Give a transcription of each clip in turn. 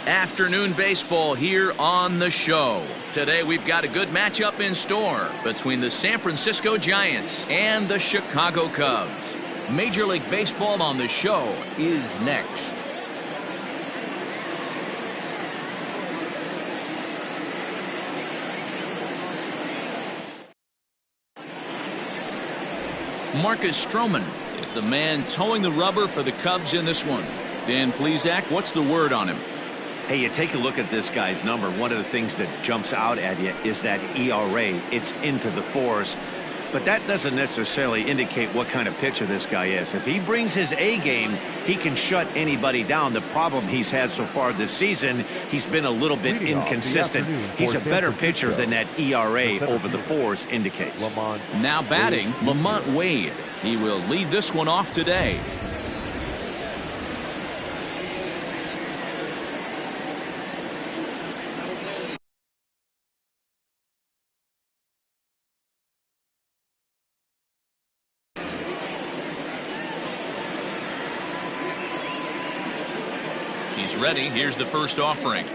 Afternoon baseball here on the show. Today we've got a good matchup in store between the San Francisco Giants and the Chicago Cubs. Major League Baseball on the show is next. Marcus Stroman is the man towing the rubber for the Cubs in this one. Dan Plesac, what's the word on him? Hey, you take a look at this guy's number. One of the things that jumps out at you is that ERA. It's into the fours. But that doesn't necessarily indicate what kind of pitcher this guy is. If he brings his A game, he can shut anybody down. The problem he's had so far this season, he's been a little bit inconsistent. He's a better pitcher than that ERA over the fours indicates. Now batting, Lamont Wade. He will lead this one off today. He's ready. Here's the first offering.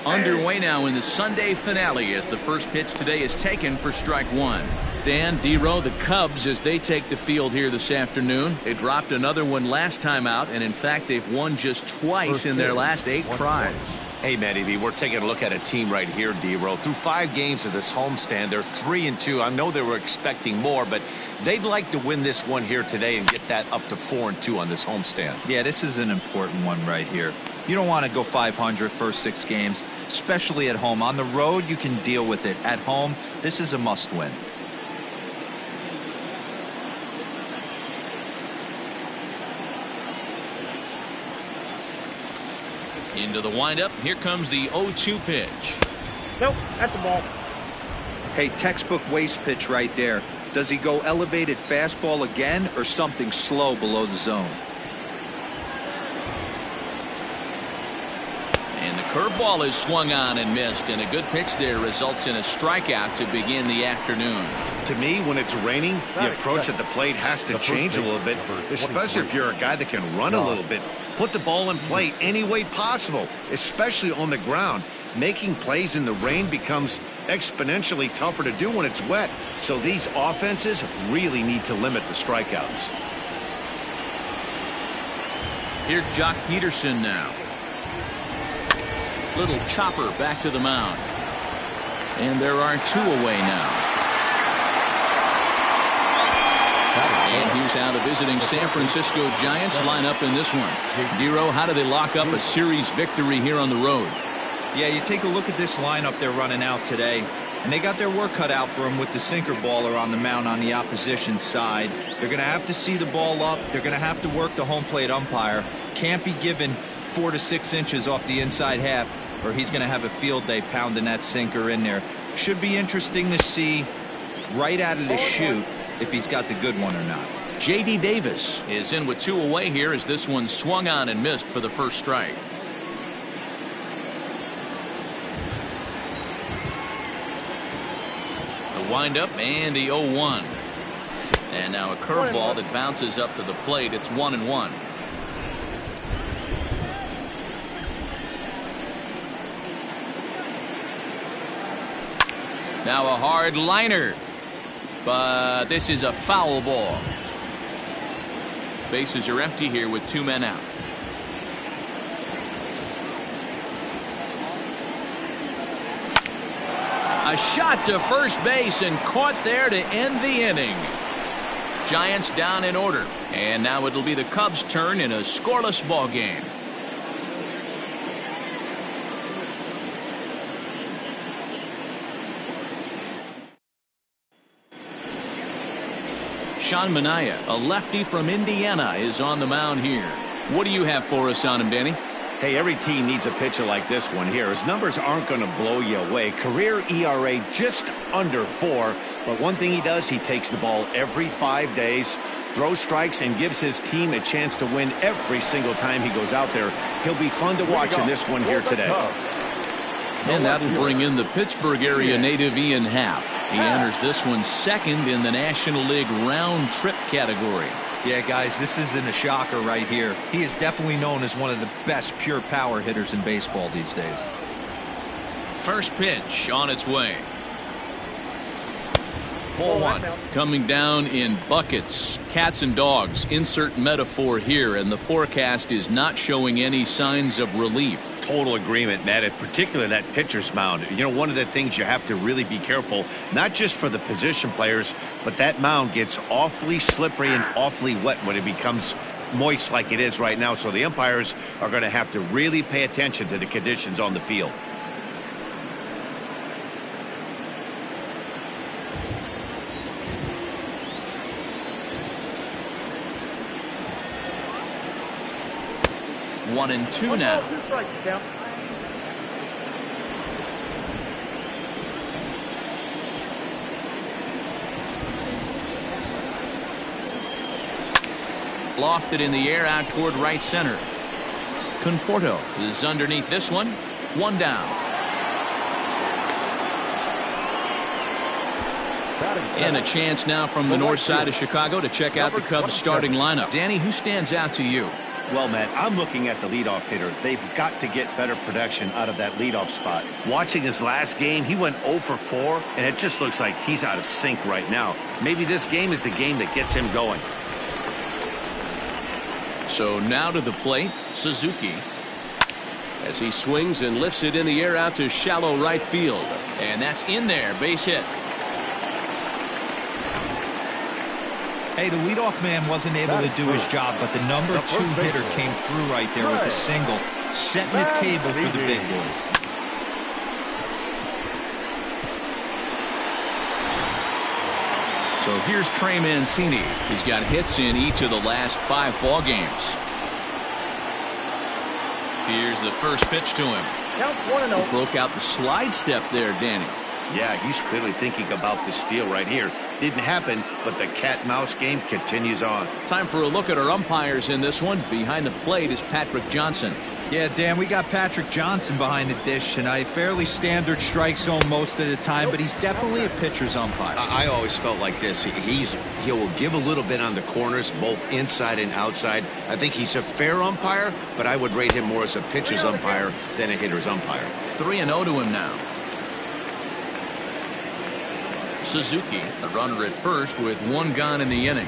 Underway now in the Sunday finale as the first pitch today is taken for strike one. Dan, D-Row, the Cubs, as they take the field here this afternoon. They dropped another one last time out, and in fact they've won just twice in their last 8 tries. Hey, Manny, we're taking a look at a team right here, D-Row. Through 5 games of this homestand, they're 3-2. I know they were expecting more, but they'd like to win this one here today and get that up to 4-2 on this homestand. Yeah, this is an important one right here. You don't want to go 500 first 6 games, especially at home. On the road, you can deal with it. At home, this is a must-win. Into the windup. Here comes the 0-2 pitch. Nope, at the ball. Hey, textbook waste pitch right there. Does he go elevated fastball again or something slow below the zone? And the curveball is swung on and missed, and a good pitch there results in a strikeout to begin the afternoon. To me, when it's raining, the approach at the plate has to change a little bit, especially if you're a guy that can run a little bit. Put the ball in play any way possible, especially on the ground. Making plays in the rain becomes exponentially tougher to do when it's wet. So these offenses really need to limit the strikeouts. Here's Jock Peterson now. Little chopper back to the mound. And there are 2 away now. And here's how the visiting San Francisco Giants line up in this one. D-Row, how do they lock up a series victory here on the road? Yeah, you take a look at this lineup they're running out today, and they got their work cut out for them with the sinker baller on the mound on the opposition side. They're going to have to see the ball up. They're going to have to work the home plate umpire. Can't be given 4 to 6 inches off the inside half, or he's going to have a field day pounding that sinker in there. Should be interesting to see right out of the chute if he's got the good one or not. J.D. Davis is in with 2 away here as this one swung on and missed for the first strike. The windup and the 0-1. And now a curveball that bounces up to the plate. It's 1-1. Now a hard liner. But this is a foul ball. Bases are empty here with 2 men out. A shot to first base and caught there to end the inning. Giants down in order. And now it'll be the Cubs' turn in a scoreless ball game. Sean Manaea, a lefty from Indiana, is on the mound here. What do you have for us on him, Danny? Hey, every team needs a pitcher like this one here. His numbers aren't going to blow you away. Career ERA just under 4. But one thing he does, he takes the ball every 5 days, throws strikes, and gives his team a chance to win every single time he goes out there. He'll be fun to watch in this one here today. And that'll bring in the Pittsburgh area native Ian Happ. He enters this one second in the National League round trip category. Yeah, guys, this isn't a shocker right here. He is definitely known as one of the best pure power hitters in baseball these days. First pitch on its way. Ball one. Coming down in buckets. Cats and dogs. Insert metaphor here, and the forecast is not showing any signs of relief. Total agreement, Matt. In particular, that pitcher's mound. You know, one of the things you have to really be careful, not just for the position players, but that mound gets awfully slippery and awfully wet when it becomes moist like it is right now. So the umpires are going to have to really pay attention to the conditions on the field. One and two now. Lofted in the air out toward right center. Conforto is underneath this one. One down. And a chance now from the north side of Chicago to check out the Cubs starting lineup. Danny, who stands out to you? Well, Matt, I'm looking at the leadoff hitter. They've got to get better production out of that leadoff spot. Watching his last game, he went 0 for 4, and it just looks like he's out of sync right now. Maybe this game is the game that gets him going. So now to the plate, Suzuki. As he swings and lifts it in the air out to shallow right field. And that's in there, base hit. Hey, the leadoff man wasn't able to do his job, but the number 2 hitter came through right there with the single, setting the table for the big boys. So here's Trey Mancini. He's got hits in each of the last 5 ball games. Here's the first pitch to him. Count 1-0. Broke out the slide step there, Danny. Yeah, he's clearly thinking about the steal right here. Didn't happen, but the cat-mouse game continues on. Time for a look at our umpires in this one. Behind the plate is Patrick Johnson. Yeah, Dan, we got Patrick Johnson behind the dish, and a fairly standard strike zone most of the time, but he's definitely a pitcher's umpire. I always felt like this. He will give a little bit on the corners, both inside and outside. I think he's a fair umpire, but I would rate him more as a pitcher's umpire than a hitter's umpire. 3-0 to him now. Suzuki, a runner at first with 1 gone in the inning.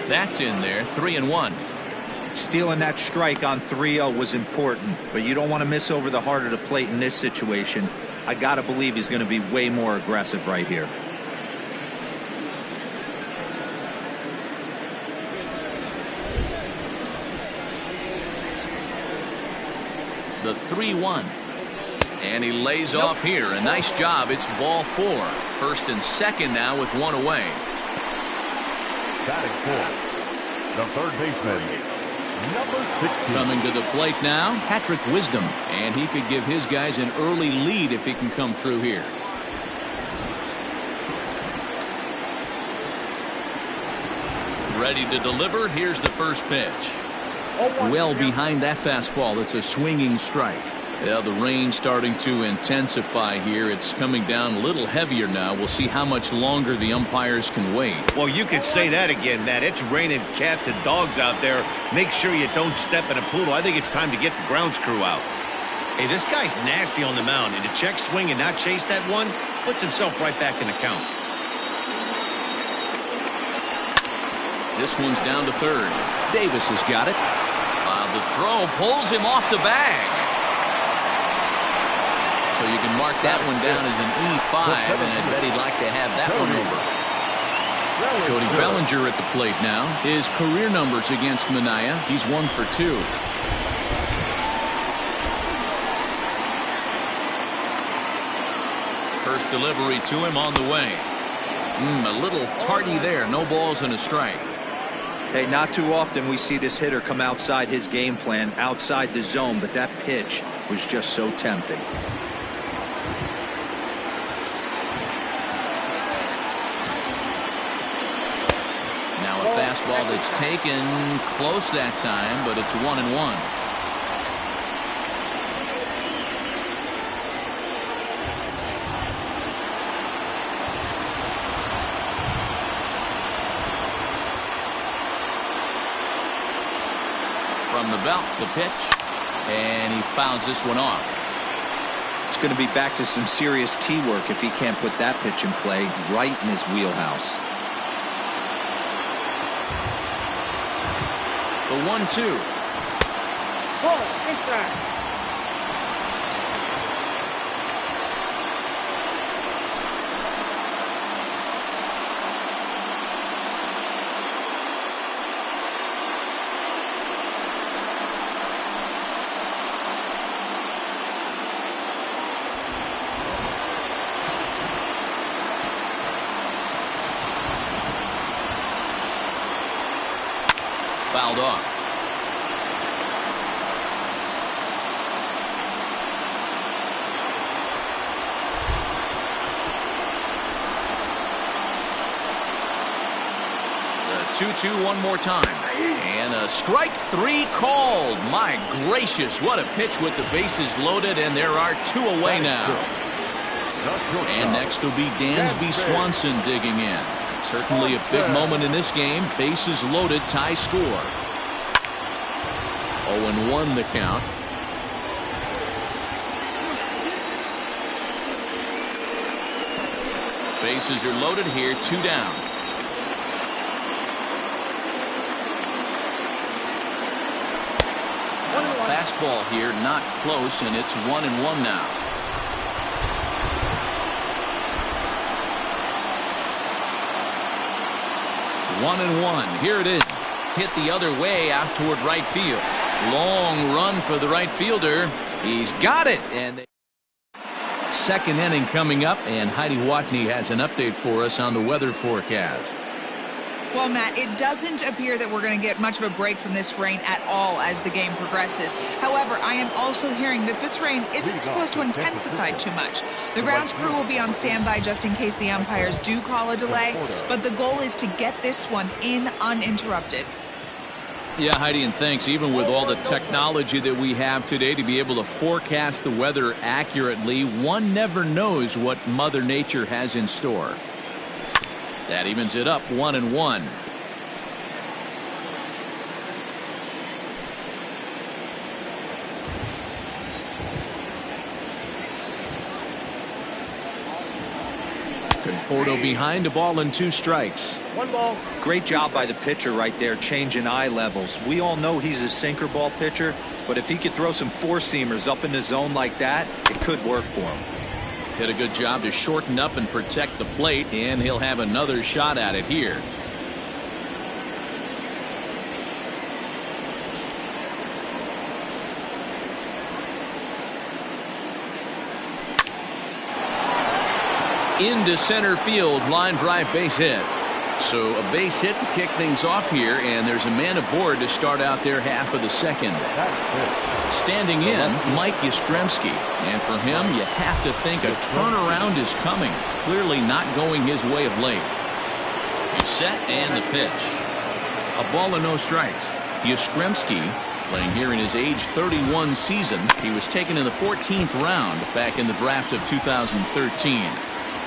That's in there, 3-1. Stealing that strike on 3-0 was important, but you don't want to miss over the heart of the plate in this situation. I got to believe he's going to be way more aggressive right here. The 3-1. And he lays off here. A nice job. It's ball 4. First and second now with 1 away. Batting fourth, the third baseman, number 16. Coming to the plate now, Patrick Wisdom. And he could give his guys an early lead if he can come through here. Ready to deliver. Here's the first pitch. Well behind that fastball. It's a swinging strike. Yeah, the rain starting to intensify here. It's coming down a little heavier now. We'll see how much longer the umpires can wait. Well, you can say that again, Matt. It's raining cats and dogs out there. Make sure you don't step in a poodle. I think it's time to get the grounds crew out. Hey, this guy's nasty on the mound, and to check swing and not chase that one puts himself right back in the count. This one's down to third. Davis has got it. The throw pulls him off the bag. So you can mark that one down as an E5, and I bet he'd like to have that one over. Cody Bellinger at the plate now. His career numbers against Manaea, he's 1 for 2. First delivery to him on the way. A little tardy there. No balls and a strike. Hey, not too often we see this hitter come outside his game plan, outside the zone, but that pitch was just so tempting. Now a fastball that's taken close that time, but it's 1-1. about the pitch, and he fouls this one off. It's going to be back to some serious tee work if he can't put that pitch in play right in his wheelhouse. The 1-2. Ball, strike. Fouled off. The 2-2 one more time. And a strike 3 called. My gracious, what a pitch with the bases loaded, and there are 2 away now. And next will be Dansby Swanson digging in. Certainly a big moment in this game. Bases loaded, tie score. 0-1 the count. Bases are loaded here, 2 down. Fastball here, not close, and it's 1-1 now. One and one. Here it is. Hit the other way out toward right field. Long run for the right fielder. He's got it. And second inning coming up, and Heidi Watney has an update for us on the weather forecast. Well, Matt, it doesn't appear that we're going to get much of a break from this rain at all as the game progresses. However, I am also hearing that this rain isn't supposed to intensify too much. The grounds crew will be on standby just in case the umpires do call a delay, but the goal is to get this one in uninterrupted. Yeah, Heidi, and thanks. Even with all the technology that we have today to be able to forecast the weather accurately, one never knows what Mother Nature has in store. That evens it up, 1-1. Conforto behind, a ball and 2 strikes. 1 ball. Great job by the pitcher right there, changing eye levels. We all know he's a sinker ball pitcher, but if he could throw some 4-seamers up in the zone like that, it could work for him. Did a good job to shorten up and protect the plate, and he'll have another shot at it here. Into center field, line drive, base hit. So a base hit to kick things off here, and there's a man aboard to start out their half of the second. Standing in, Mike Yastrzemski, and for him, you have to think a turnaround is coming. Clearly not going his way of late. He's set, and the pitch. A ball and no strikes. Yastrzemski, playing here in his age 31 season, he was taken in the 14th round back in the draft of 2013.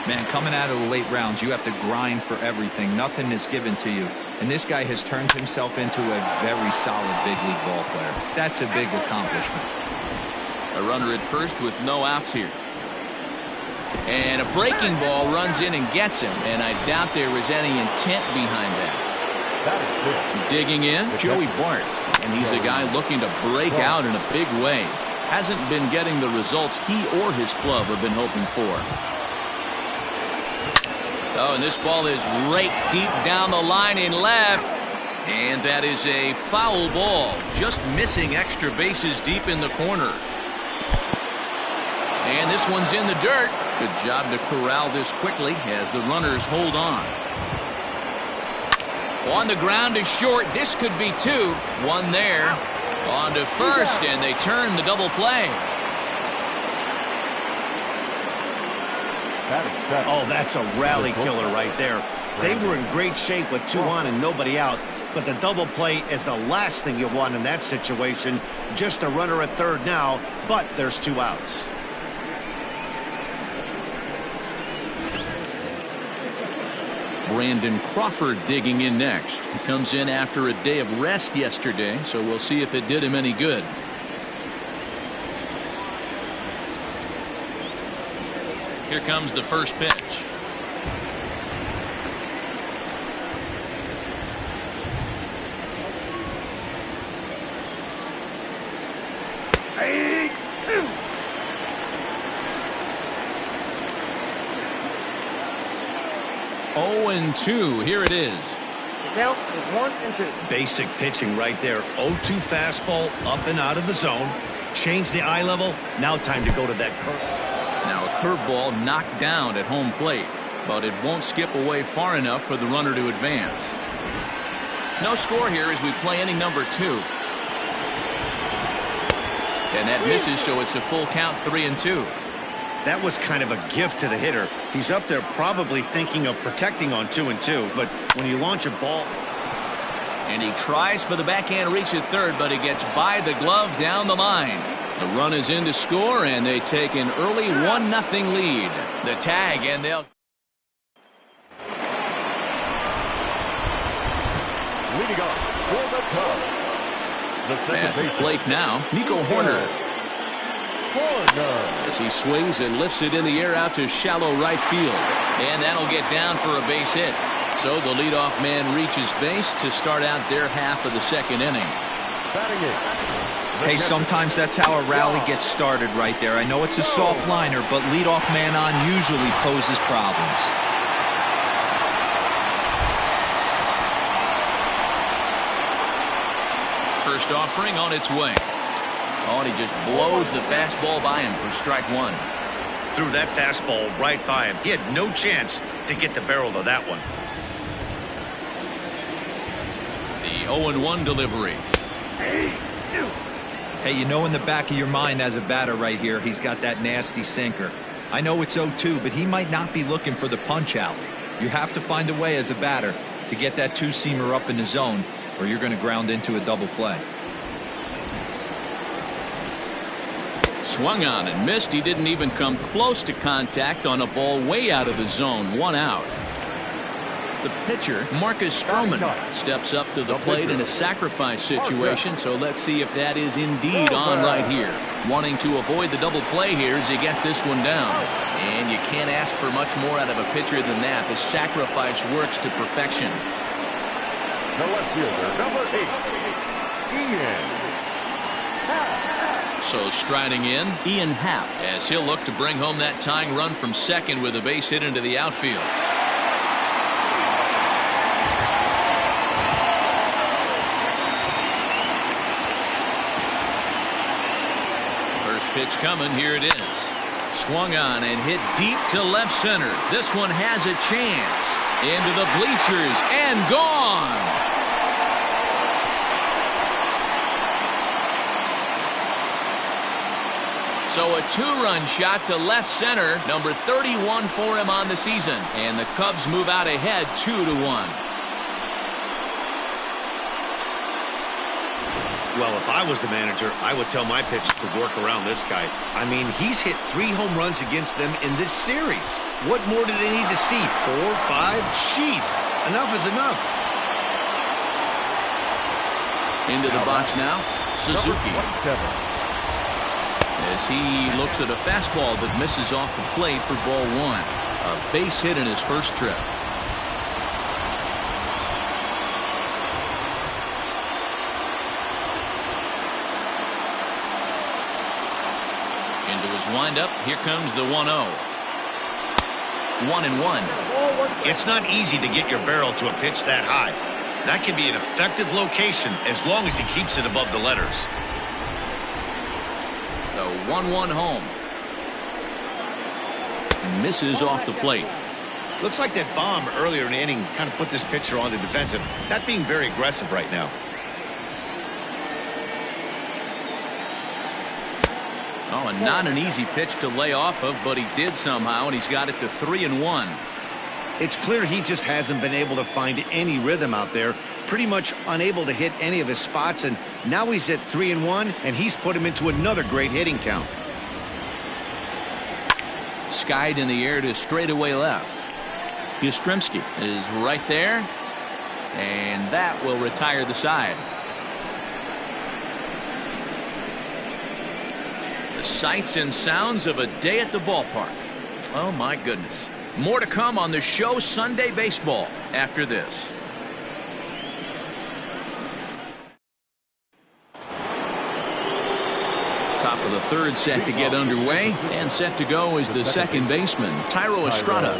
Man, coming out of the late rounds, you have to grind for everything. Nothing is given to you. And this guy has turned himself into a very solid big league ball player. That's a big accomplishment. A runner at first with no outs here. And a breaking ball runs in and gets him. And I doubt there was any intent behind that. Digging in, Joey Bart. And he's a guy looking to break out in a big way. Hasn't been getting the results he or his club have been hoping for. Oh, and this ball is raked deep down the line in left. And that is a foul ball. Just missing extra bases deep in the corner. And this one's in the dirt. Good job to corral this quickly as the runners hold on. On the ground to short. This could be 2. 1 there. On to first, and they turn the double play. Oh, that's a rally killer right there. They were in great shape with 2 on and nobody out, but the double play is the last thing you want in that situation. Just a runner at third now, but there's 2 outs. Brandon Crawford digging in next. He comes in after a day of rest yesterday, so we'll see if it did him any good. Here comes the first pitch. Oh, and 2. Here it is. The count is 1 and 2. Basic pitching right there. 0-2 fastball up and out of the zone. Change the eye level. Now time to go to that curve. Now a curveball knocked down at home plate, but it won't skip away far enough for the runner to advance. No score here as we play inning number 2. And that misses, so it's a full count, 3-2. That was kind of a gift to the hitter. He's up there probably thinking of protecting on 2-2, but when you launch a ball. And he tries for the backhand reach at third, but he gets by the glove down the line. The run is in to score, and they take an early 1-0 lead. The tag, and they'll. Leading off for the Cubs, the At second the plate now, Nico Horner. As he swings and lifts it in the air out to shallow right field. And that'll get down for a base hit. So the leadoff man reaches base to start out their half of the second inning. Hey, sometimes that's how a rally gets started right there. I know it's a soft liner, but leadoff man on usually poses problems. First offering on its way. Oh, and he just blows the fastball by him for strike 1. Threw that fastball right by him. He had no chance to get the barrel of that one. The 0-1 delivery. Hey, you know in the back of your mind as a batter right here, he's got that nasty sinker. I know it's 0-2, but he might not be looking for the punch out. You have to find a way as a batter to get that two-seamer up in the zone, or you're going to ground into a double play. Swung on and missed. He didn't even come close to contact on a ball way out of the zone. 1 out. The pitcher, Marcus Stroman, steps up to the plate in a sacrifice situation, so let's see if that is indeed on right here. Wanting to avoid the double play here as he gets this one down. And you can't ask for much more out of a pitcher than that. The sacrifice works to perfection. The left fielder, number 8, Ian. So striding in, Ian Happ, as he'll look to bring home that tying run from second with a base hit into the outfield. First pitch coming, here it is. Swung on and hit deep to left center. This one has a chance. Into the bleachers and gone. So a 2-run shot to left center, number 31 for him on the season. And the Cubs move out ahead 2-1. Well, if I was the manager, I would tell my pitchers to work around this guy. I mean, he's hit 3 home runs against them in this series. What more do they need to see? 4, 5? Jeez, enough is enough. Into the box now, Suzuki. As he looks at a fastball that misses off the plate for ball 1. A base hit in his first trip. Into his windup, here comes the 1-0. 1-1. It's not easy to get your barrel to a pitch that high. That can be an effective location as long as he keeps it above the letters. The 1-1 home. And misses off the plate. Looks like that bomb earlier in the inning kind of put this pitcher on the defensive. Not being very aggressive right now. Oh, and not an easy pitch to lay off of, but he did somehow, and he's got it to 3-1. It's clear he just hasn't been able to find any rhythm out there. Pretty much unable to hit any of his spots, and now he's at 3-1, and he's put him into another great hitting count. Skied in the air to straightaway left. Yastrzemski is right there, and that will retire the side. The sights and sounds of a day at the ballpark. Oh my goodness. More to come on the show Sunday Baseball after this. Top of the third set to get underway, and set to go is the second baseman, Thairo Estrada.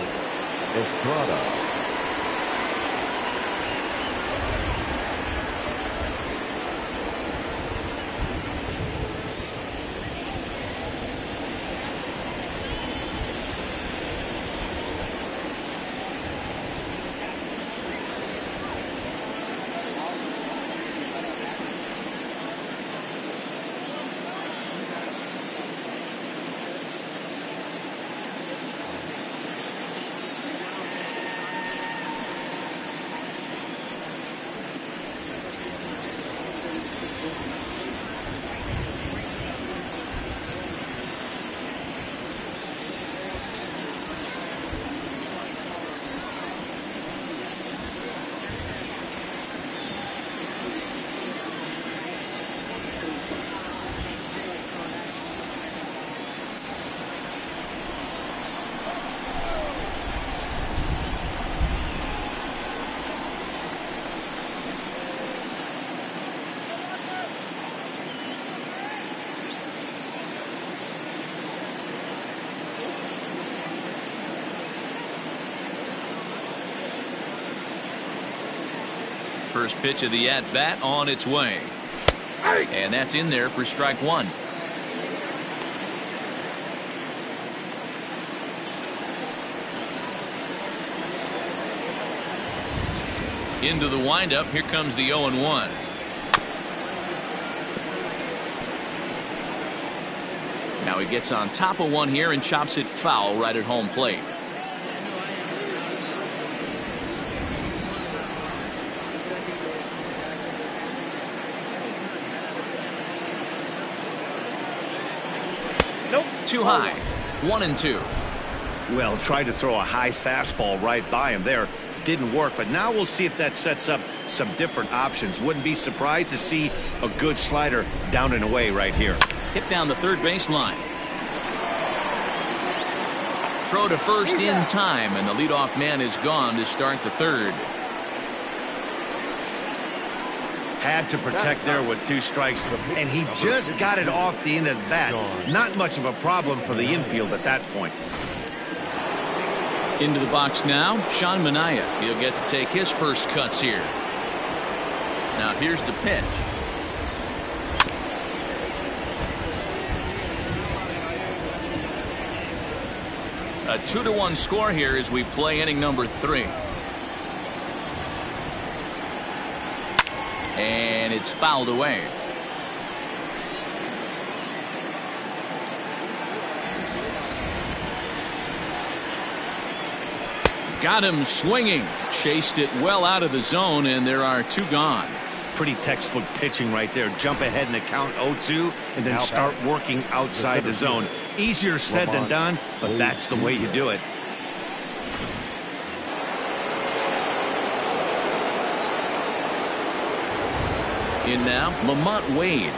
First pitch of the at-bat on its way. And that's in there for strike one. Into the windup. Here comes the 0-1. Now he gets on top of one here and chops it foul right at home plate. Too high. 1-2. Well, tried to throw a high fastball right by him there. Didn't work, but now we'll see if that sets up some different options. Wouldn't be surprised to see a good slider down and away right here. Hit down the third baseline. Throw to first in time, and the leadoff man is gone to start the third. Had to protect there with 2 strikes, and he just got it off the end of the bat. Not much of a problem for the infield at that point. Into the box now, Sean Manaea. He'll get to take his first cuts here. Now here's the pitch. A 2-1 score here as we play inning number 3. And it's fouled away. Got him swinging. Chased it well out of the zone, and there are 2 gone. Pretty textbook pitching right there. Jump ahead in the count 0-2 and then start working outside the zone. Easier said than done, but that's the way you do it. In now, Lamont Wade.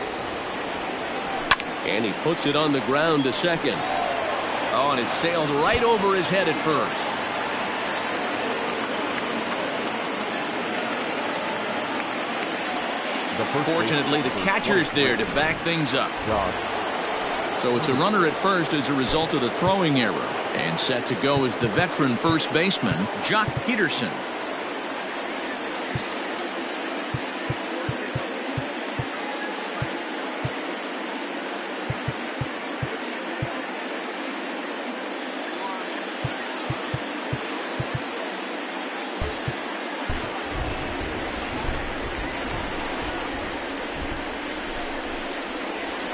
And he puts it on the ground to second. Oh, and it sailed right over his head at first. Fortunately, the catcher's there to back things up. So it's a runner at first as a result of the throwing error. And set to go is the veteran first baseman, Jock Peterson.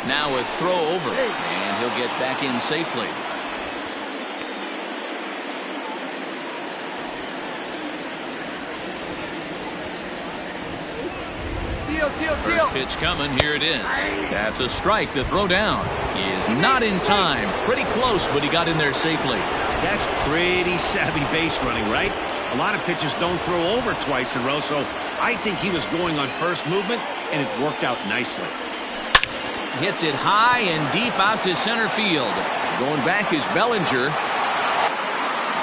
Now a throw over, and he'll get back in safely. First pitch coming. Here it is. That's a strike to throw down. He is not in time. Pretty close, but he got in there safely. That's pretty savvy base running, right? A lot of pitchers don't throw over twice in a row, so I think he was going on first movement, and it worked out nicely. Hits it high and deep out to center field. Going back is Bellinger.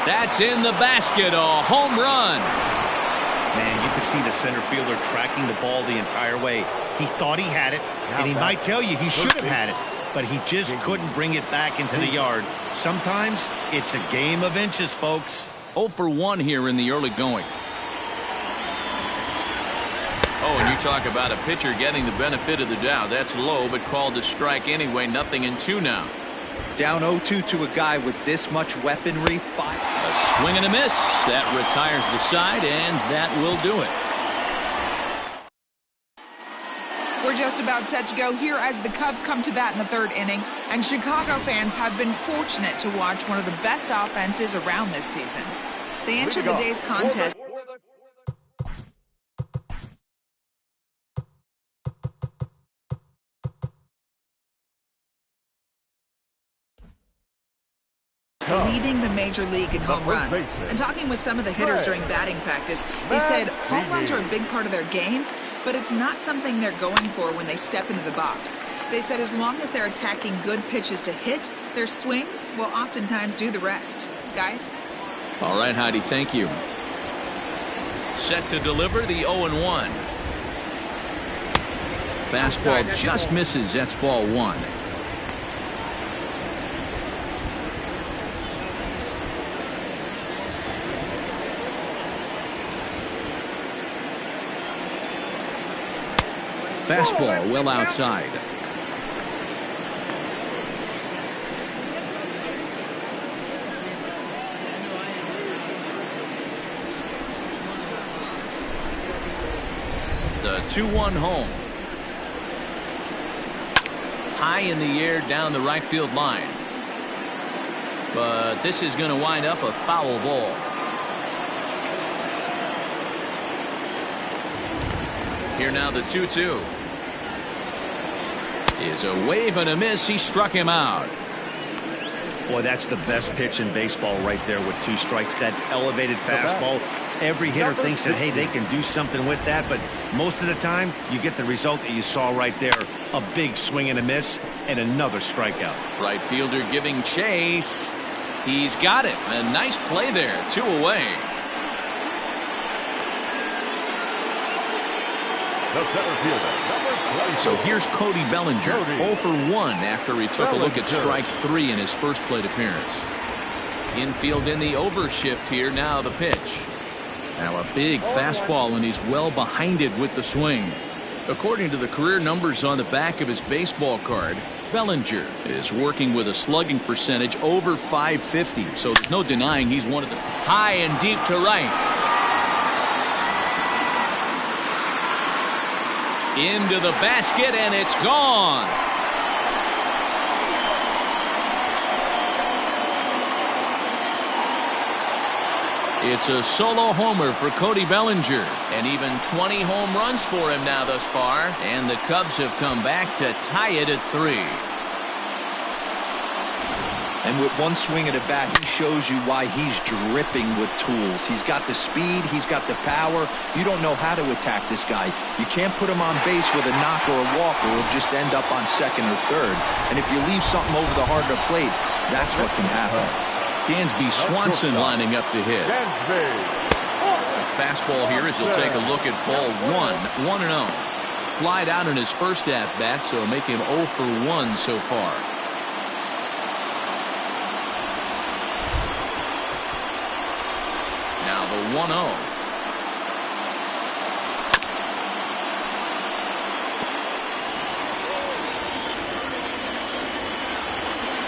That's in the basket. A home run. Man, you could see the center fielder tracking the ball the entire way. He thought he had it, and he might tell you he should have had it, but he just couldn't bring it back into the yard. Sometimes it's a game of inches, folks. 0 for 1 here in the early going. Oh, and you talk about a pitcher getting the benefit of the doubt. That's low, but called a strike anyway. 0-2 now. Down 0-2 to a guy with this much weaponry. A swing and a miss. That retires the side, and that will do it. We're just about set to go here as the Cubs come to bat in the third inning, and Chicago fans have been fortunate to watch one of the best offenses around this season. They entered the day's contest. Leading the major league in home runs. And talking with some of the hitters during batting practice, they said home runs are a big part of their game, but it's not something they're going for when they step into the box. They said as long as they're attacking good pitches to hit, their swings will oftentimes do the rest. Guys? All right, Heidi, thank you. Set to deliver the 0-1. Fastball just misses. That's ball 1. Fastball well outside. The 2-1 home. High in the air down the right field line. But this is going to wind up a foul ball. Here now the 2-2. Is a wave and a miss. He struck him out. Boy, that's the best pitch in baseball right there with 2 strikes. That elevated fastball. Every hitter thinks that, hey, they can do something with that, but most of the time you get the result that you saw right there. A big swing and a miss and another strikeout. Right fielder giving chase. He's got it. A nice play there. 2 away. The center fielder, number 20. So here's Cody Bellinger, 0 for 1 after he took a look at strike 3 in his first plate appearance. Infield in the overshift here. Now the pitch. Now a big fastball, and he's well behind it with the swing. According to the career numbers on the back of his baseball card, Bellinger is working with a slugging percentage over .550. So there's no denying he's one of the high and deep to right. Into the basket, and it's gone. It's a solo homer for Cody Bellinger, and even 20 home runs for him now thus far. And the Cubs have come back to tie it at 3. And with one swing at a bat, he shows you why he's dripping with tools. He's got the speed, he's got the power. You don't know how to attack this guy. You can't put him on base with a knock or a walk, or he'll just end up on second or third. And if you leave something over the heart of the plate, that's what can happen. Dansby Swanson lining up to hit. A fastball here as he'll take a look at ball 1, 1-0. Flied out in his first at-bat, so making him 0 for 1 so far. Now the 1-0.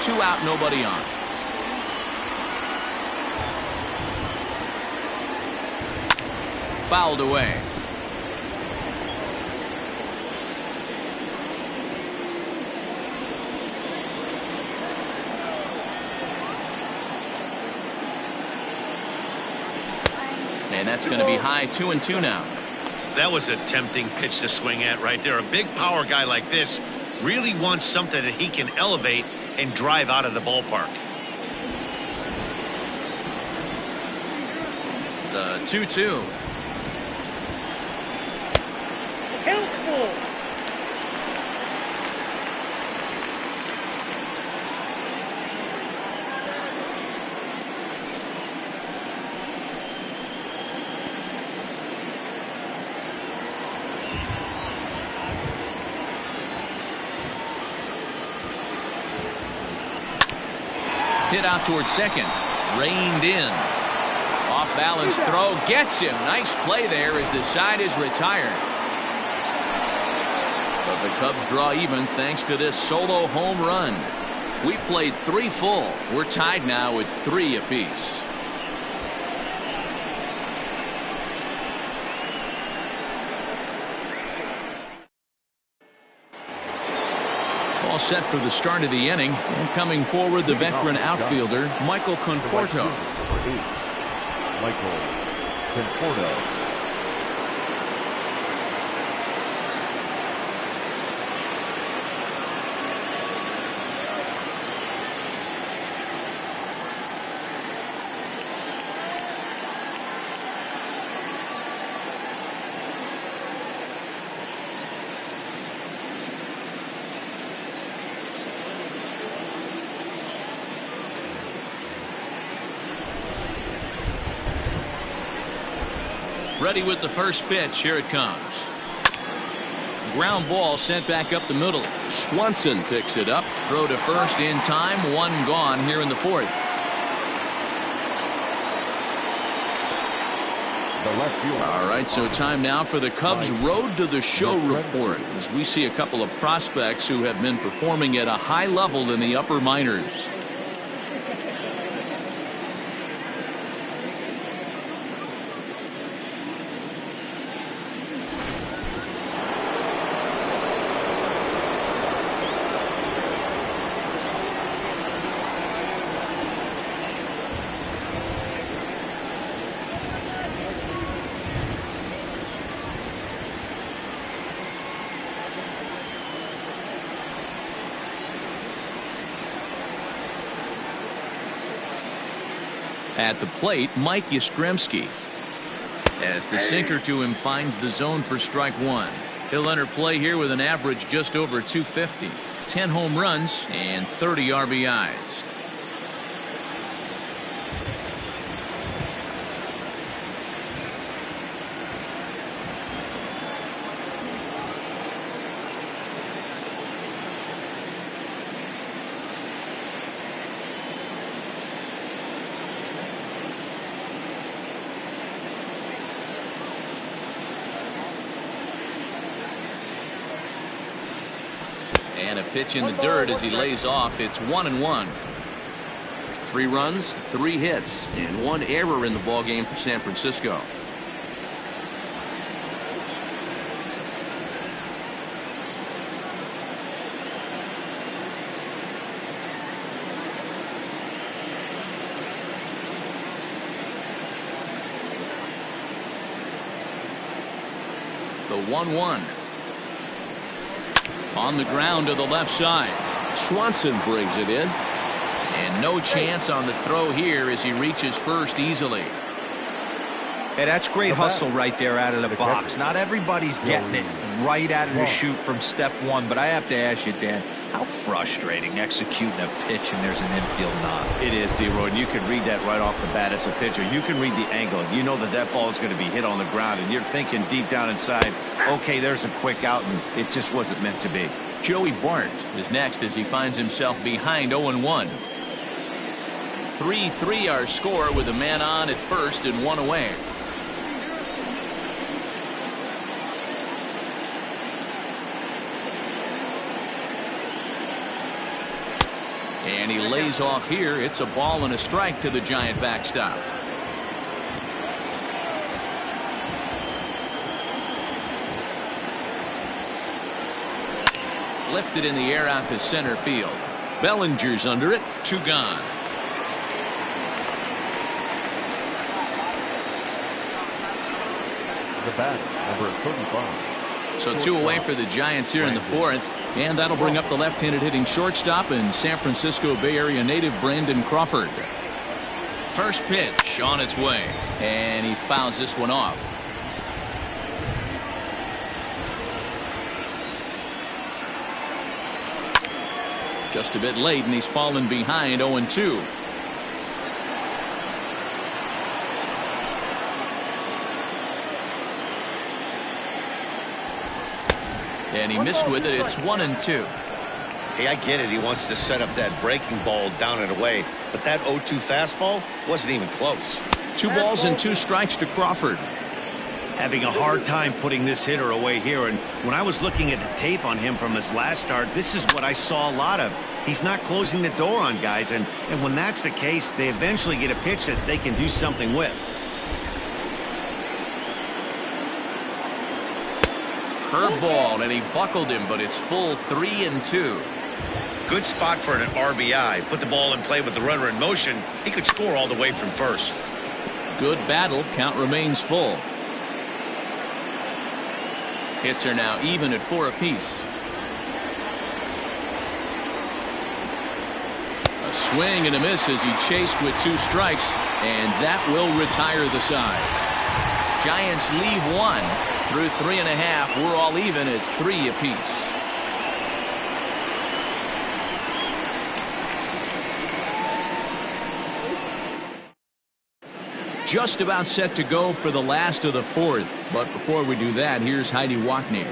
Two out, nobody on. Fouled away. And that's going to be high 2-2 now. That was a tempting pitch to swing at right there. A big power guy like this really wants something that he can elevate and drive out of the ballpark. The 2-2. Helpful. Hit out towards second. Reined in. Off balance throw gets him. Nice play there as the side is retired. But the Cubs draw even thanks to this solo home run. We played 3 full. We're tied now at 3 apiece. All set for the start of the inning. And coming forward, the veteran outfielder, Michael Conforto. Michael Conforto. Ready with the first pitch. Here it comes. Ground ball sent back up the middle. Swanson picks it up. Throw to first in time. 1 gone here in the 4th. All right, so time now for the Cubs Road to the Show report as we see a couple of prospects who have been performing at a high level in the upper minors. At the plate, Mike Yastrzemski. As the sinker to him finds the zone for strike 1. He'll enter play here with an average just over 250. 10 home runs and 30 RBIs. And a pitch in the dirt as he lays off. It's 1-1. 3 runs, 3 hits, and 1 error in the ballgame for San Francisco. The 1-1. On the ground to the left side. Swanson brings it in. And no chance on the throw here as he reaches first easily. Hey, that's great hustle right there out of the box. Not everybody's getting it right out of the chute from step 1, but I have to ask you, Dan, how frustrating executing a pitch and there's an infield knock. It is, D-Roy, and you can read that right off the bat as a pitcher. You can read the angle. You know that that ball is going to be hit on the ground, and you're thinking deep down inside, okay, there's a quick out, and it just wasn't meant to be. Joey Bart is next as he finds himself behind 0-1. 3-3 our score with a man on at first and 1 away. And he lays off here. It's a ball and a strike to the Giant backstop. Lifted in the air out to center field. Bellinger's under it. 2 gone. The bat, number 35. So 2 away for the Giants here in the 4th. And that'll bring up the left-handed hitting shortstop and San Francisco Bay Area native Brandon Crawford. First pitch on its way. And he fouls this one off. Just a bit late, and he's fallen behind 0-2. And he missed with it. It's 1-2. Hey, I get it. He wants to set up that breaking ball down and away, but that 0-2 fastball wasn't even close. 2 balls and 2 strikes to Crawford. Having a hard time putting this hitter away here, and when I was looking at the tape on him from his last start, this is what I saw a lot of. He's not closing the door on guys, and when that's the case, they eventually get a pitch that they can do something with. Curveball, and he buckled him, but it's full 3-2. Good spot for an RBI. Put the ball in play with the runner in motion. He could score all the way from first. Good battle. Count remains full. Hits are now even at 4 apiece. A swing and a miss as he chased with 2 strikes, and that will retire the side. Giants leave 1 through 3.5. We're all even at 3 apiece. Just about set to go for the last of the 4th. But before we do that, here's Heidi Wackney.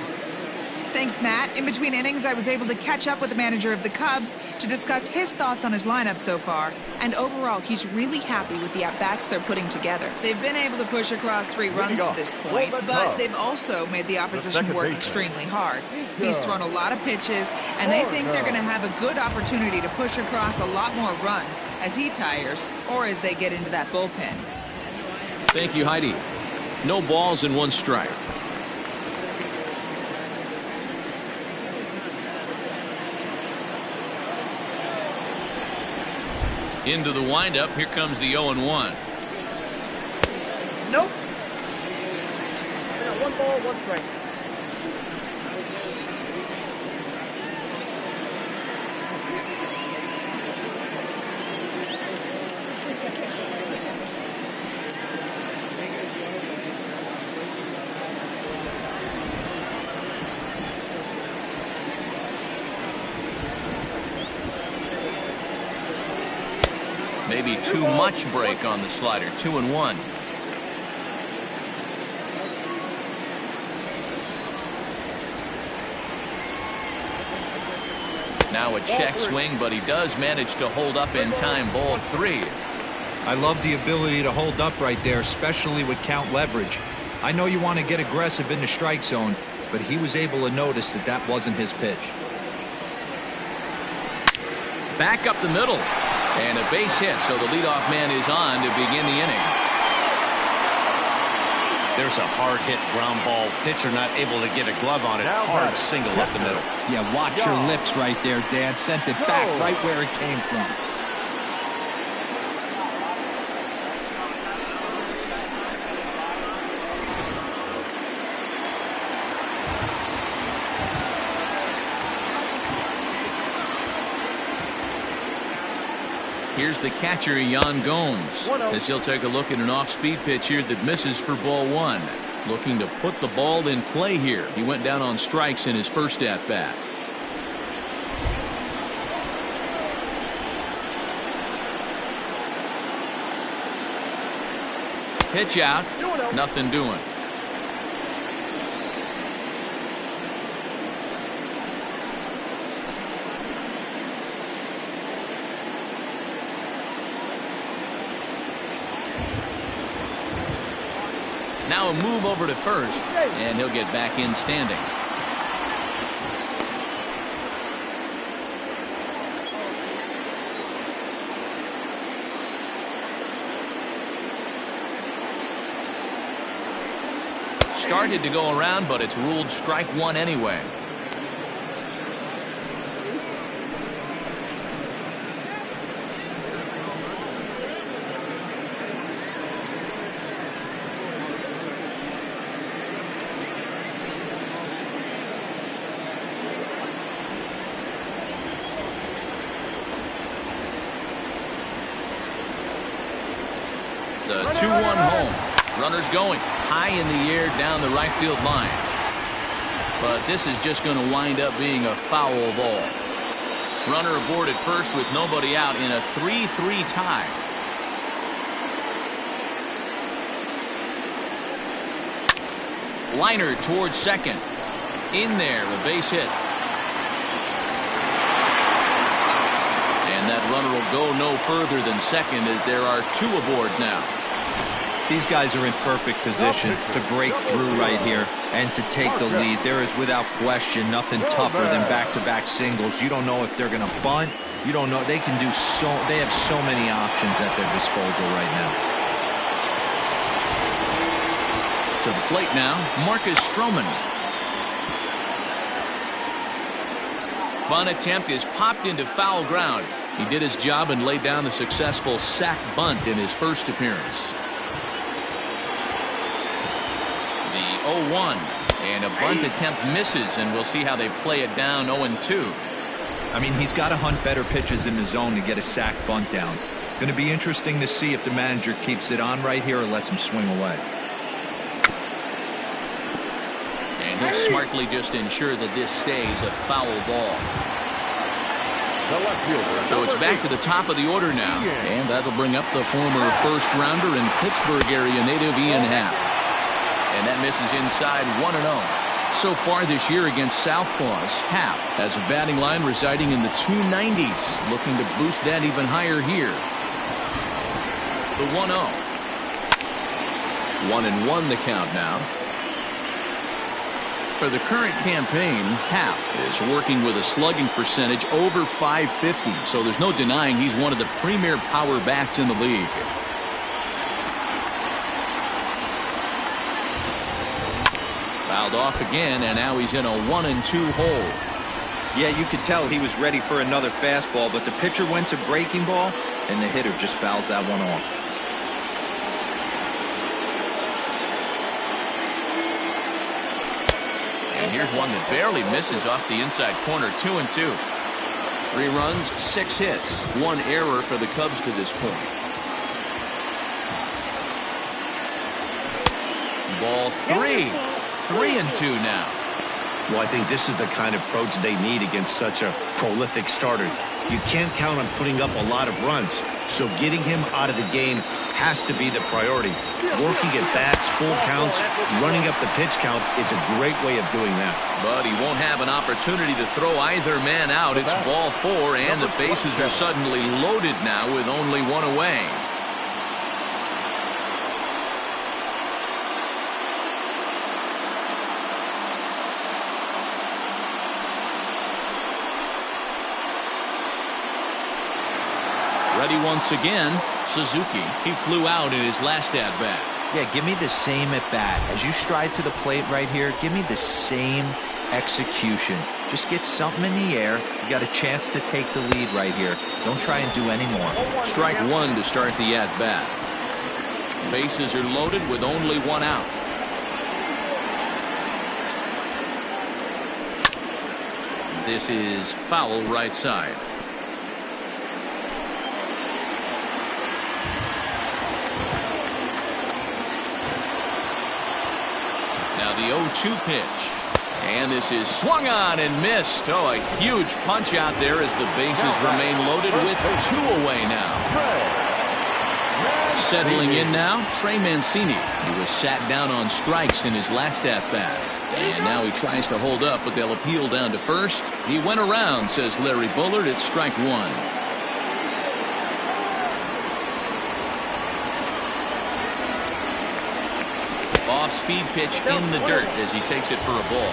Thanks, Matt. In between innings, I was able to catch up with the manager of the Cubs to discuss his thoughts on his lineup so far. And overall, he's really happy with the at-bats they're putting together. They've been able to push across 3 runs to this point, but they've also made the opposition work extremely hard. He's thrown a lot of pitches, and they think they're going to have a good opportunity to push across a lot more runs as he tires or as they get into that bullpen. Thank you, Heidi. No balls and 1 strike. Into the windup. Here comes the 0-1. Nope. 1 ball, 1 strike. Maybe too much break on the slider. 2-1. Now a check swing, but he does manage to hold up in time. Ball 3. I love the ability to hold up right there, especially with count leverage. I know you want to get aggressive in the strike zone, but he was able to notice that that wasn't his pitch. Back up the middle. And a base hit, so the leadoff man is on to begin the inning. There's a hard hit ground ball. Pitcher not able to get a glove on it. Hard single up the middle. Yeah, watch your lips right there, Dan. Sent it back right where it came from. Here's the catcher, Yan Gomes, as he'll take a look at an off-speed pitch here that misses for ball 1. Looking to put the ball in play here. He went down on strikes in his first at-bat. Pitch out. Nothing doing. Now a move over to first, and he'll get back in standing. Started to go around, but it's ruled strike 1 anyway. The 2-1 home. Runners going high in the air down the right field line. But this is just going to wind up being a foul ball. Runner aboard at first with nobody out in a 3-3 tie. Liner towards second. In there, a base hit. And that runner will go no further than second as there are 2 aboard now. These guys are in perfect position to break through right here and to take the lead. There is without question nothing tougher than back-to-back singles. You don't know if they're going to bunt. You don't know. They can do so. They have so many options at their disposal right now. To the plate now, Marcus Stroman. Bunt attempt is popped into foul ground. He did his job and laid down the successful sac bunt in his first appearance. The 0-1, and a bunt attempt misses, and we'll see how they play it down 0-2. I mean, he's got to hunt better pitches in the zone to get a sac bunt down. Going to be interesting to see if the manager keeps it on right here or lets him swing away. And he'll smartly just ensure that this stays a foul ball. So it's back to the top of the order now, and that'll bring up the former first-rounder and Pittsburgh area native Ian Happ. And that misses inside 1-0. So far this year against Southpaws, Happ has a batting line residing in the 290s, looking to boost that even higher here. The 1-0. 1-1 the count now. For the current campaign, Happ is working with a slugging percentage over .550, so there's no denying he's one of the premier power bats in the league. Fouled off again, and now he's in a 1-2 hole. Yeah, you could tell he was ready for another fastball, but the pitcher went to breaking ball, and the hitter just fouls that one off. And here's one that barely misses off the inside corner. 2-2. 3 runs, 6 hits, 1 error for the Cubs to this point. Ball 3. 3-2 now. Well, I think this is the kind of approach they need against such a prolific starter. You can't count on putting up a lot of runs, so getting him out of the game has to be the priority. Working at bats, full counts, running up the pitch count is a great way of doing that. But he won't have an opportunity to throw either man out. It's ball 4, and the bases are suddenly loaded now with only 1 away. Ready once again, Suzuki. He flew out in his last at-bat. Yeah, give me the same at-bat. As you stride to the plate right here, give me the same execution. Just get something in the air. You got a chance to take the lead right here. Don't try and do any more. Strike 1 to start the at-bat. Bases are loaded with only 1 out. This is foul right side. Now the 0-2 pitch. And this is swung on and missed. Oh, a huge punch out there as the bases remain loaded with 2 away now. Settling in now, Trey Mancini. He was sat down on strikes in his last at-bat. And now he tries to hold up, but they'll appeal down to first. He went around, says Larry Bullard. It's strike 1. Off-speed pitch in the dirt as he takes it for a ball.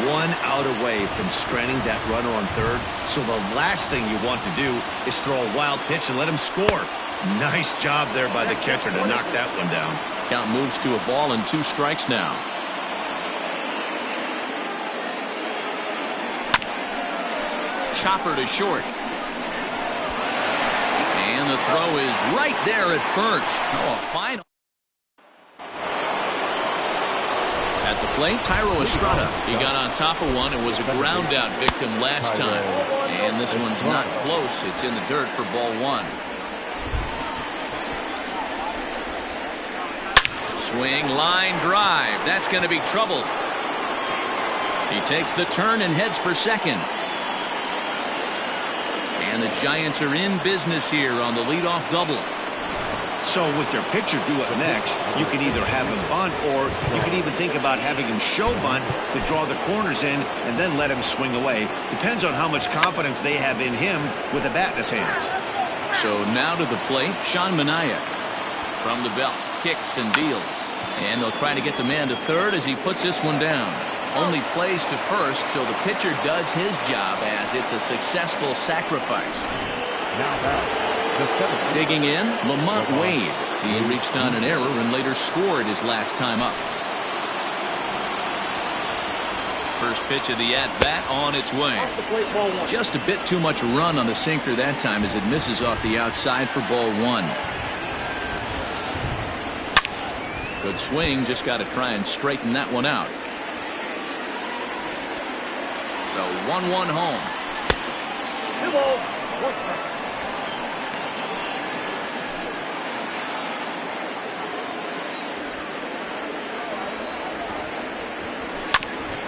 1 out away from stranding that runner on third, so the last thing you want to do is throw a wild pitch and let him score. Nice job there by the catcher to knock that one down. Count moves to a ball and 2 strikes now. Chopper to short. And the throw is right there at first. Oh, a final. At the plate, Tyro Estrada. He got on top of one and was a ground out victim last time. And this one's not close. It's in the dirt for ball 1. Swing, line drive. That's going to be trouble. He takes the turn and heads for second. And the Giants are in business here on the leadoff double. So with your pitcher do it next, you can either have him bunt, or you can even think about having him show bunt to draw the corners in and then let him swing away. Depends on how much confidence they have in him with a bat in his hands. So now to the plate, Manaea. From the belt, kicks and deals. And they'll try to get the man to third as he puts this one down. Only plays to first, so the pitcher does his job as it's a successful sacrifice. Now back. Digging in, Lamont Wade. He reached on an error and later scored his last time up. First pitch of the at-bat on its way. Just a bit too much run on the sinker that time as it misses off the outside for ball one. Good swing, just got to try and straighten that one out. The 1-1 home.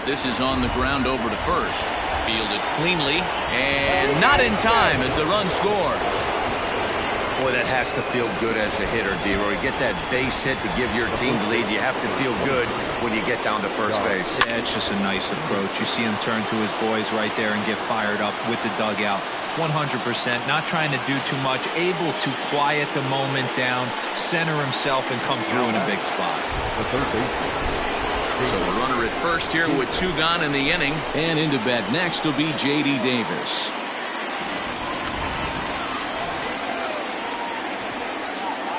This is on the ground over to first. Fielded cleanly and not in time as the run scores. Boy, that has to feel good as a hitter, D-Roy. You get that base hit to give your team the lead. You have to feel good when you get down to first base. Yeah, it's just a nice approach. You see him turn to his boys right there and get fired up with the dugout. 100%, not trying to do too much, able to quiet the moment down, center himself, and come through in a big spot. The third base. So a runner at first here with two gone in the inning. And into bat next will be J.D. Davis.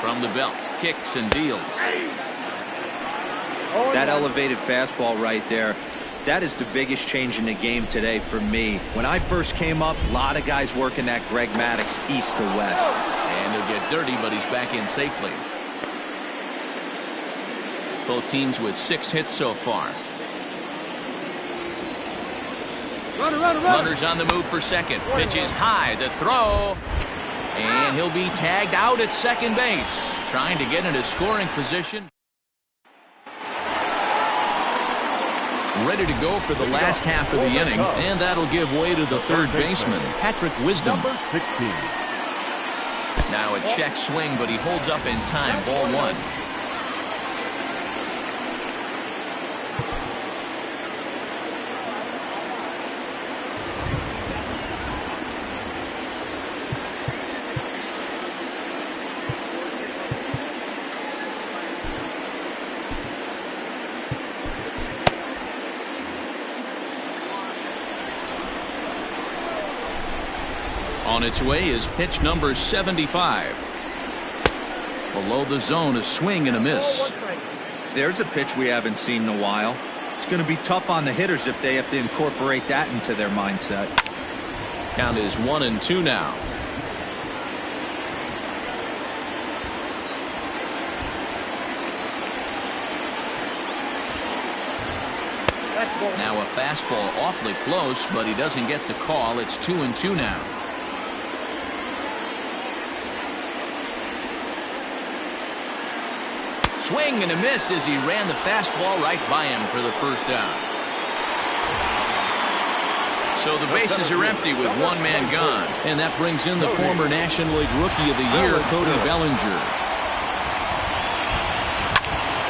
From the belt, kicks and deals. That elevated fastball right there, that is the biggest change in the game today for me. When I first came up, a lot of guys working that Greg Maddux east to west. And he'll get dirty, but he's back in safely. Both teams with 6 hits so far. Runners on the move for second. Pitch is high. The throw. And he'll be tagged out at second base. Trying to get into scoring position. Ready to go for the last half of the inning. And that'll give way to the third baseman, Patrick Wisdom. Number 16. Now a check swing, but he holds up in time. Ball one. On its way is pitch number 75. Below the zone, a swing and a miss. There's a pitch we haven't seen in a while. It's going to be tough on the hitters if they have to incorporate that into their mindset. Count is 1-2 now. Now a fastball awfully close, but he doesn't get the call. It's 2-2 now. Swing and a miss as he ran the fastball right by him for the first down. So the bases are empty with one man gone. And that brings in the former National League Rookie of the Year, Cody Bellinger.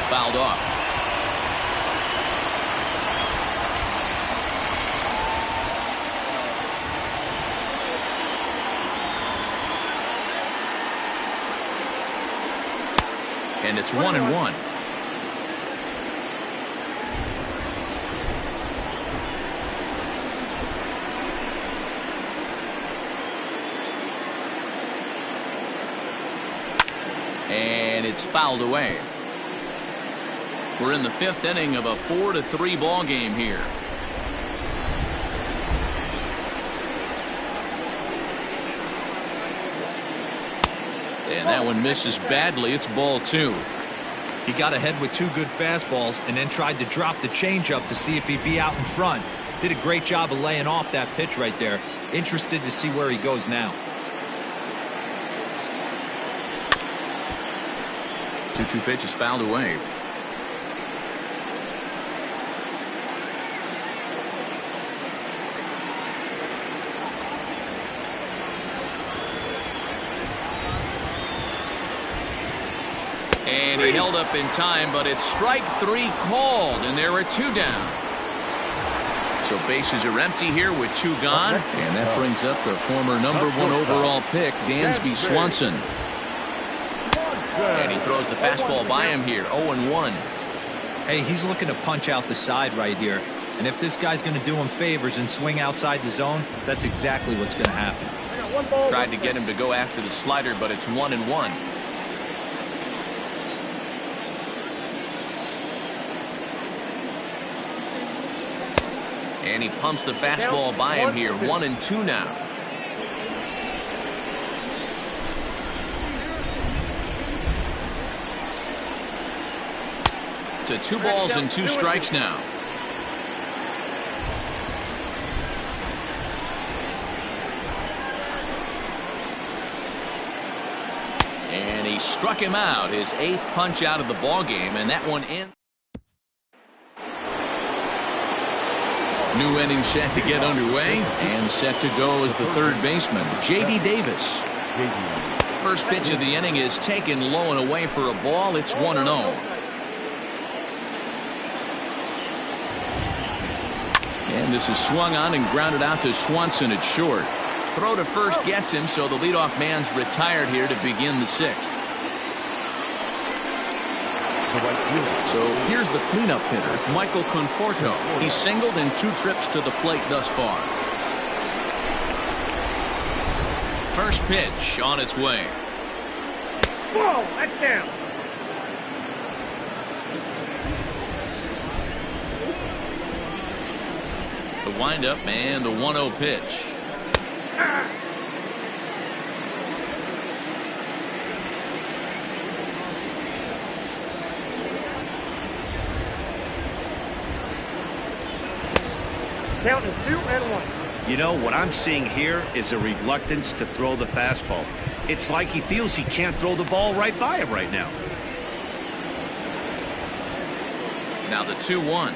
Fouled off. And it's 1-1. And it's fouled away. We're in the 5th inning of a 4-3 ball game here. And that one misses badly. It's ball 2. He got ahead with 2 good fastballs and then tried to drop the changeup to see if he'd be out in front. Did a great job of laying off that pitch right there. Interested to see where he goes now. 2-2 pitch is fouled away. And he held up in time, but it's strike 3 called, and there are 2 down. So bases are empty here with 2 gone, and that brings up the former number 1 overall pick, Dansby Swanson. And he throws the fastball by him here, 0-1. Hey, he's looking to punch out the side right here. And if this guy's going to do him favors and swing outside the zone, that's exactly what's going to happen. Tried to get him to go after the slider, but it's 1-1. And he pumps the fastball by him here, 1-2 now. To 2 balls and 2 strikes now. And he struck him out, his 8th punch out of the ball game, and that one in. New inning set to get underway, and set to go is the third baseman, J.D. Davis. First pitch of the inning is taken low and away for a ball. It's 1-0. And this is swung on and grounded out to Swanson at short. Throw to first gets him, so the leadoff man's retired here to begin the 6th. So here's the cleanup hitter, Michael Conforto. He's singled in 2 trips to the plate thus far. First pitch on its way. Whoa, that's down. The windup and the 1-0 pitch. Count is 2-1. You know, what I'm seeing here is a reluctance to throw the fastball. It's like he feels he can't throw the ball right by him right now. Now the 2-1.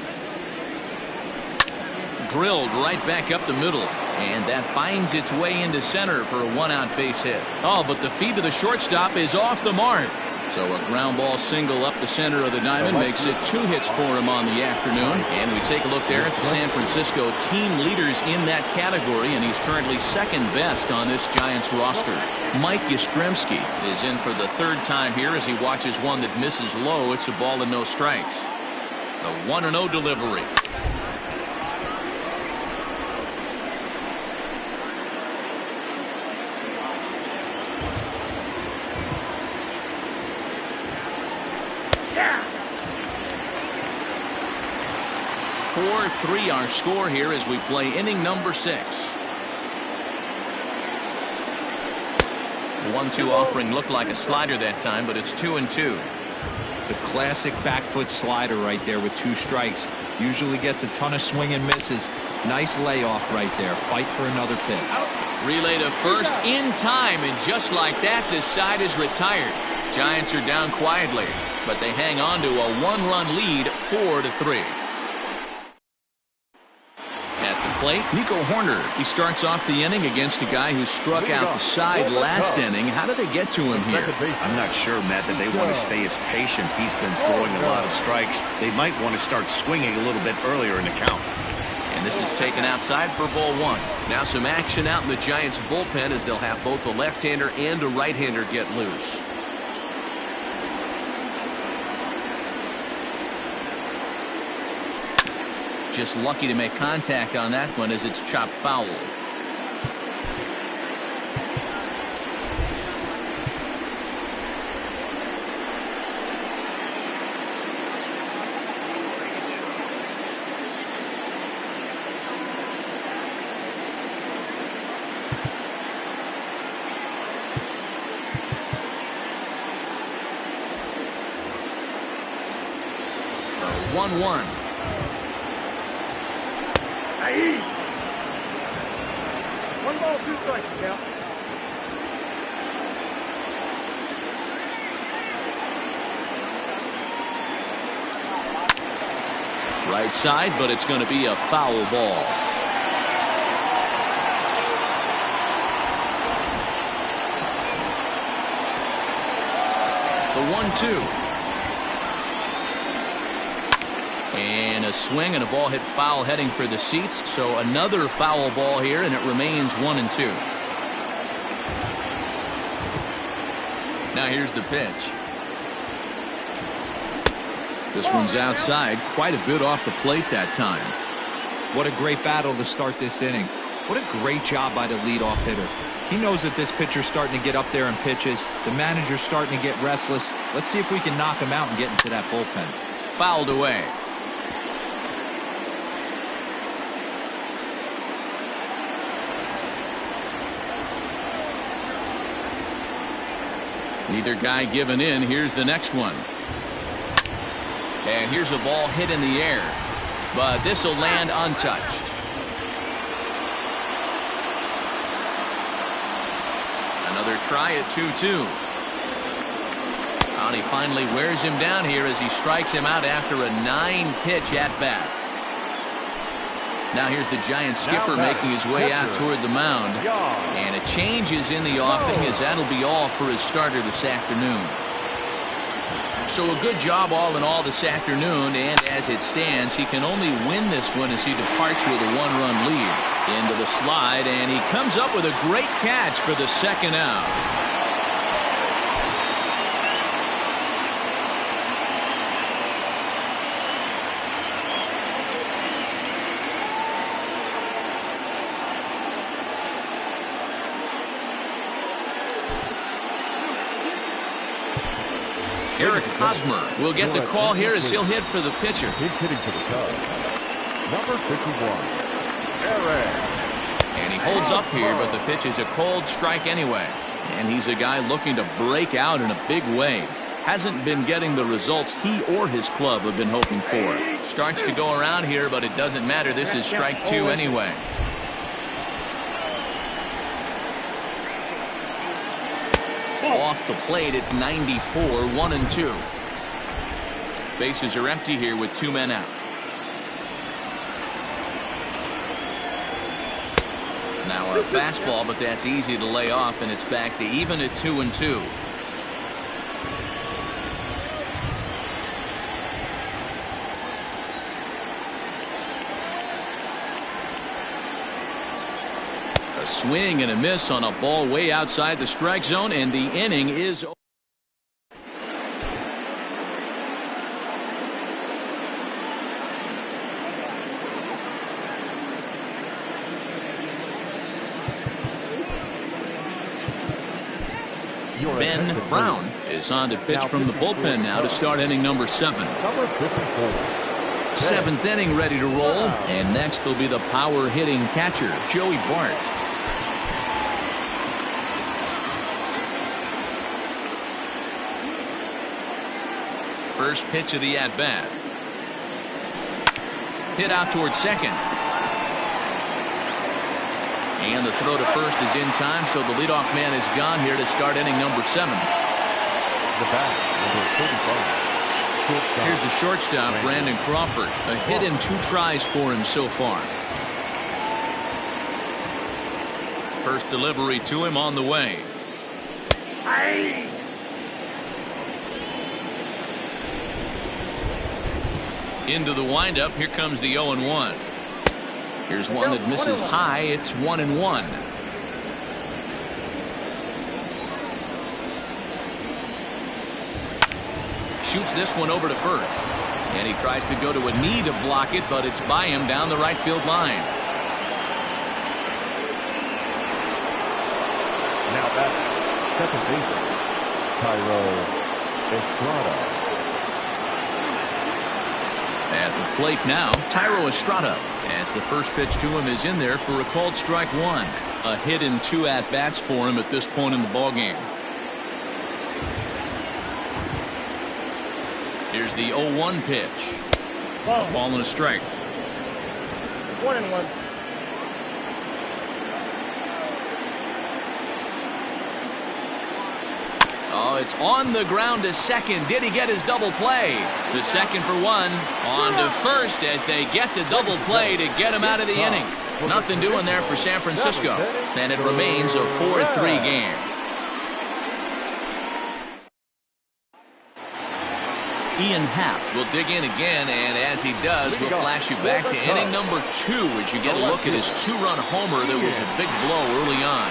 Drilled right back up the middle, and that finds its way into center for a 1-out base hit. Oh, but the feed to the shortstop is off the mark. So a ground ball single up the center of the diamond makes it 2 hits for him on the afternoon. And we take a look there at the San Francisco team leaders in that category, and he's currently 2nd best on this Giants roster. Mike Yastrzemski is in for the 3rd time here as he watches one that misses low. It's a ball and no strikes. The 1-0 delivery. Yeah. 4-3 our score here as we play inning number 6. The 1-2 offering looked like a slider that time, but it's 2-2. The classic back foot slider right there with 2 strikes. Usually gets a ton of swing and misses. Nice layoff right there. Fight for another pitch. Relay to first in time, and just like that, this side is retired. Giants are down quietly, but they hang on to a 1-run lead, 4-3. At the plate, Nico Horner. He starts off the inning against a guy who struck out the side last inning. How did they get to him here? I'm not sure, Matt, that they want to stay as patient. He's been throwing a lot of strikes. They might want to start swinging a little bit earlier in the count. And this is taken outside for ball 1. Now some action out in the Giants bullpen as they'll have both the left-hander and a right-hander get loose. Just lucky to make contact on that one as it's chopped foul. The 1-1. Aye. 1 ball, 2 strikes, count. Right side, but it's going to be a foul ball. The 1-2. And a swing and a ball hit foul heading for the seats. So another foul ball here, and it remains 1-2. Now here's the pitch. This one's outside, quite a bit off the plate that time. What a great battle to start this inning. What a great job by the leadoff hitter. He knows that this pitcher's starting to get up there in pitches. The manager's starting to get restless. Let's see if we can knock him out and get into that bullpen. Fouled away. Neither guy giving in. Here's the next one. And here's a ball hit in the air. But this will land untouched. Another try at 2-2. And he finally wears him down here as he strikes him out after a 9-pitch at-bat. Now here's the Giant skipper making his way out toward the mound. And a change is in the offing, as that'll be all for his starter this afternoon. So a good job all in all this afternoon, and as it stands, he can only win this one as he departs with a 1-run lead. Into the slide, and he comes up with a great catch for the second out. Eric Hosmer will get the call here as he'll hit for the pitcher. He's hitting for the Cubs. Number 51, Eric. And he holds up here, but the pitch is a cold strike anyway. And he's a guy looking to break out in a big way. Hasn't been getting the results he or his club have been hoping for. Starts to go around here, but it doesn't matter. This is strike 2 anyway. Off the plate at 94, 1-2. Bases are empty here with 2 men out. Now a fastball, but that's easy to lay off, and it's back to even at 2-2. A swing and a miss on a ball way outside the strike zone, and the inning is over. Ben Brown is on to pitch from the bullpen now to start inning number 7. Number 54. 7th inning ready to roll, and next will be the power hitting catcher, Joey Bart. First pitch of the at-bat. Hit out towards second. And the throw to first is in time, so the leadoff man is gone here to start inning number 7. The bat, number 45. Here's the shortstop, Brandon Crawford. A hit in 2 tries for him so far. First delivery to him on the way. Aye. Into the windup. Here comes the 0-1. Here's one that misses high. It's 1-1. Shoots this one over to first. And he tries to go to a knee to block it, but it's by him down the right field line. Now that's second baseman, Tyro Estrada. At the plate now, Tyro Estrada, as the first pitch to him is in there for a called strike 1. A hit in 2 at-bats for him at this point in the ballgame. Here's the 0-1 pitch. Ball and a strike. 1-1. Oh, it's on the ground to second. Did he get his double play? The second for 1. On to first as they get the double play to get him out of the inning. Nothing doing there for San Francisco. And it remains a 4-3 game. Ian Happ will dig in again, and as he does, we'll flash you back to inning number 2 as you get a look at his 2-run homer that was a big blow early on.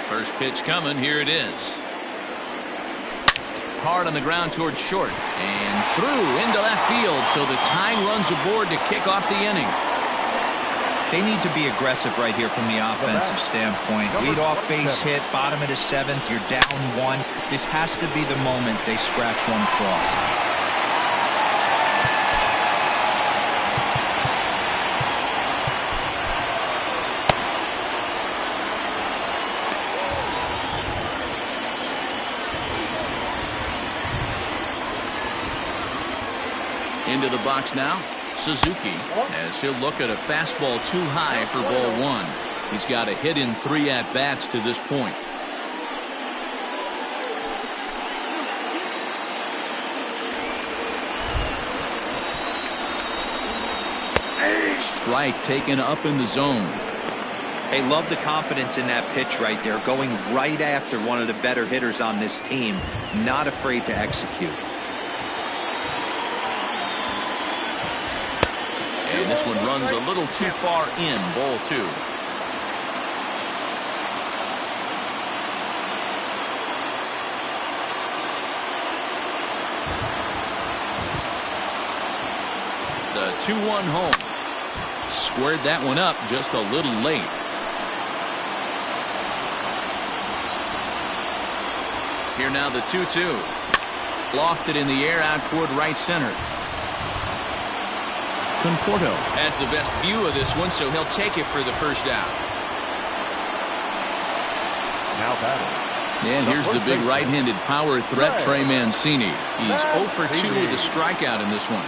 First pitch coming. Here it is. Hard on the ground towards short and through into left field, so the tying runs aboard to kick off the inning. They need to be aggressive right here from the offensive standpoint. Lead off base hit, bottom of the 7th, you're down 1. This has to be the moment they scratch one across. Into the box now, Suzuki, as he'll look at a fastball too high for ball 1. He's got a hit in 3 at-bats to this point. Strike taken up in the zone. Hey, love the confidence in that pitch right there, going right after one of the better hitters on this team, not afraid to execute. And this one runs a little too far in, ball 2. The 2-1 home. Squared that one up just a little late. Here now the 2-2. Lofted in the air out toward right center. Conforto has the best view of this one, so he'll take it for the first out. Now batting. And here's the big right-handed power threat, Trey Mancini. He's 0 for 2 with a strikeout in this one.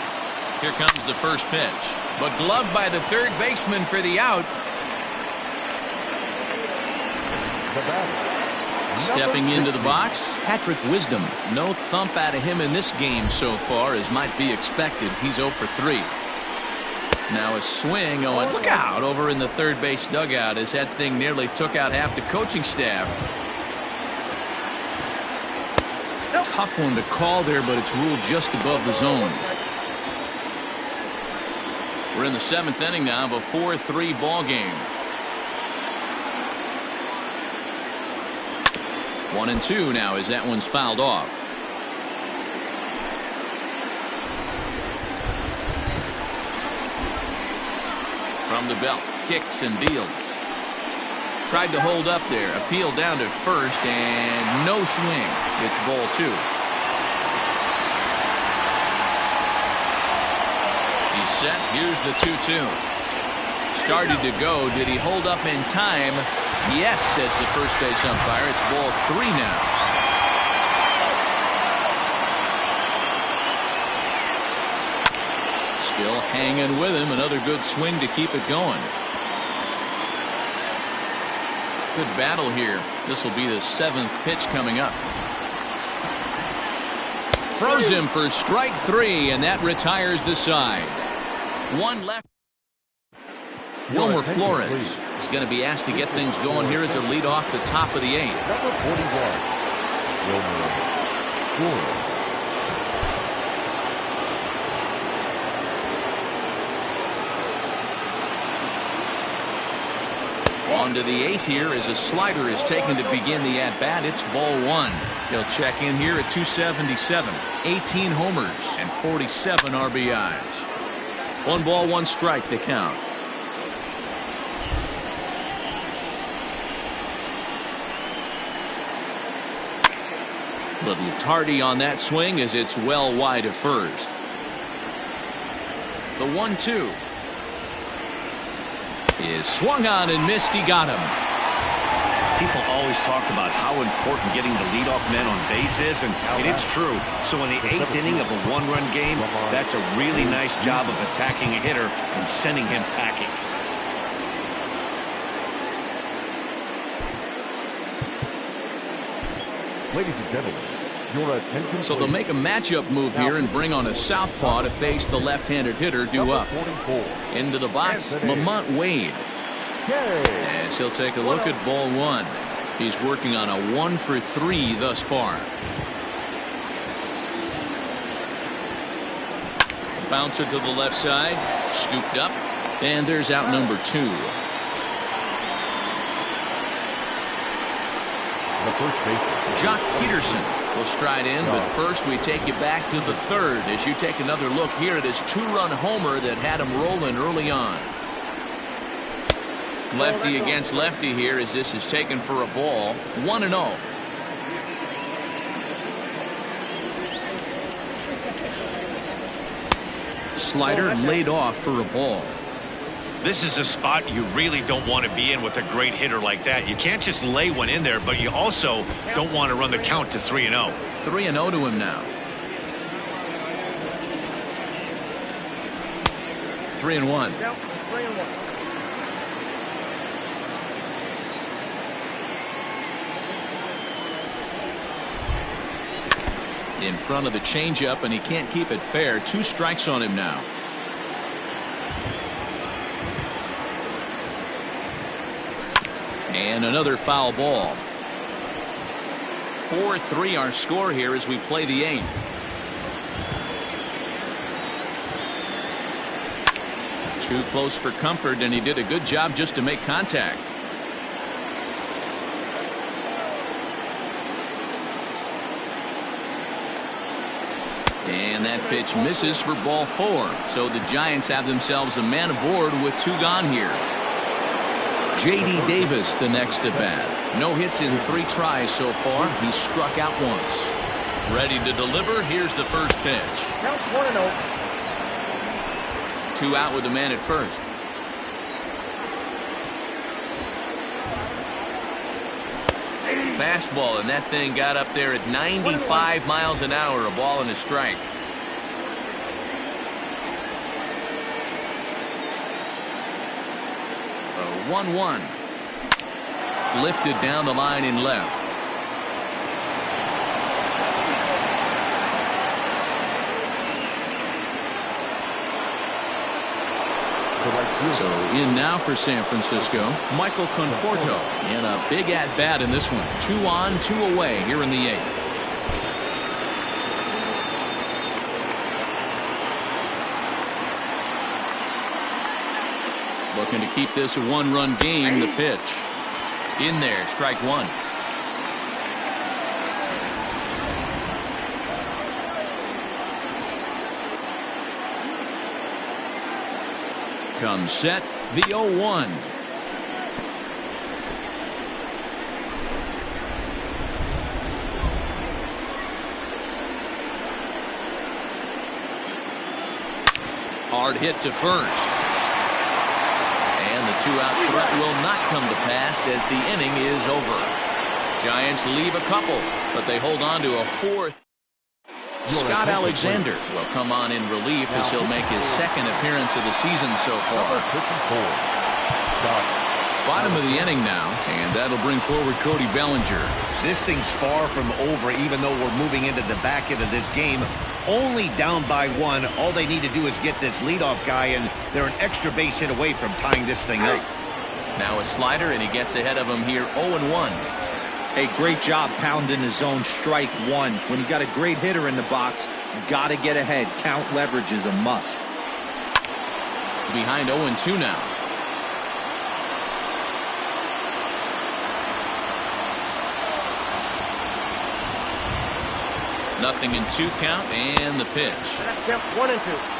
Here comes the first pitch, but gloved by the third baseman for the out. Stepping into the box, Patrick Wisdom. No thump out of him in this game so far, as might be expected. He's 0 for 3. Now a swing on, look out, over in the third base dugout as that thing nearly took out half the coaching staff. Tough one to call there, but it's ruled just above the zone. We're in the 7th inning now of a 4-3 ball game. 1-2 now as that one's fouled off. From the belt, kicks and deals. Tried to hold up there, appeal down to first, and no swing. It's ball 2. He's set. Here's the 2-2. Started to go. Did he hold up in time? Yes, says the first base umpire. It's ball 3 now. Still hanging with him. Another good swing to keep it going. Good battle here. This will be the 7th pitch coming up. Froze him for strike 3, and that retires the side. One left. Wilmer Flores is going to be asked to get things going here as a lead off the top of the 8th. Number 41, Wilmer Flores. On to the 8th here as a slider is taken to begin the at-bat. It's ball 1. He'll check in here at 277, 18 homers, and 47 RBIs. 1 ball, 1 strike to count. Little tardy on that swing as it's well wide of first. The 1-2 is swung on and missed. He got him. People always talk about how important getting the leadoff man on base is, and it's true. So in the 8th inning of a 1-run game, that's a really nice job of attacking a hitter and sending him packing. Ladies and gentlemen, Your attention, So they'll please. make a matchup move here and bring on a southpaw to face the left-handed hitter due Number up. 44. Into the box, Anthony. Lamont Wade. Carey. As he'll take a look at ball one. He's working on a 1 for 3 thus far. Bouncer to the left side, scooped up, and there's out number 2. The first baseman. Jock Peterson will stride in, but first we take you back to the third as you take another look here at his 2-run homer that had him rolling early on. Lefty against lefty here as this is taken for a ball. 1-0. Slider laid off for a ball. This is a spot you really don't want to be in with a great hitter like that. You can't just lay one in there, but you also don't want to run the count to 3-0. 3-0 to him now. 3-1. In front of the changeup, and he can't keep it fair. 2 strikes on him now. And another foul ball. 4-3 our score here as we play the 8th. Too close for comfort, and he did a good job just to make contact. And that pitch misses for ball 4. So the Giants have themselves a man aboard with 2 gone here. J.D. Davis the next at bat. No hits in 3 tries so far. He struck out once. Ready to deliver. Here's the first pitch. Count 1-0. 2 out with the man at first. Fastball, and that thing got up there at 95 miles an hour. A ball and a strike. A 1-1. Lifted down the line in left. So in now for San Francisco, Michael Conforto in a big at-bat in this one. 2 on, 2 away here in the 8th. Looking to keep this a 1-run game. The pitch. In there, strike 1. Comes set, the 0-1. Hard hit to first. And the 2-out threat will not come to pass as the inning is over. Giants leave a couple, but they hold on to a 4th. Scott Alexander will come on in relief as he'll make his 2nd appearance of the season so far. Bottom of the inning now, and that'll bring forward Cody Bellinger. This thing's far from over, even though we're moving into the back end of this game. Only down by 1. All they need to do is get this leadoff guy, and they're an extra base hit away from tying this thing up. Now a slider, and he gets ahead of him here 0-1. Hey, great job pounding his own strike 1. When you got a great hitter in the box, you got to get ahead. Count leverage is a must. Behind 0-2 now. Nothing in 2 count, and the pitch. Count 1-2.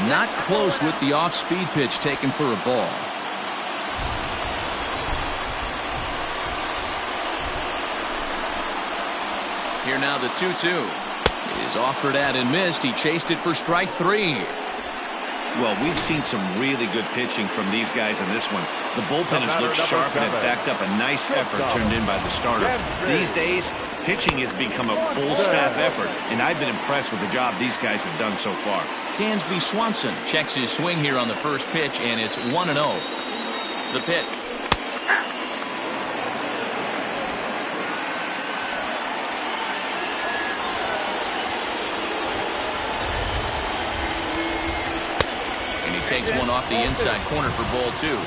Not close with the off-speed pitch taken for a ball. Here now the 2-2 is offered at and missed. He chased it for strike 3. Well, we've seen some really good pitching from these guys in this one. The bullpen has looked sharp and it backed up a nice effort turned in by the starter. These days, Pitching has become a full staff effort, and I've been impressed with the job these guys have done so far. Dansby Swanson checks his swing here on the first pitch, and it's 1-0. The pitch. And he takes one off the inside corner for ball 2.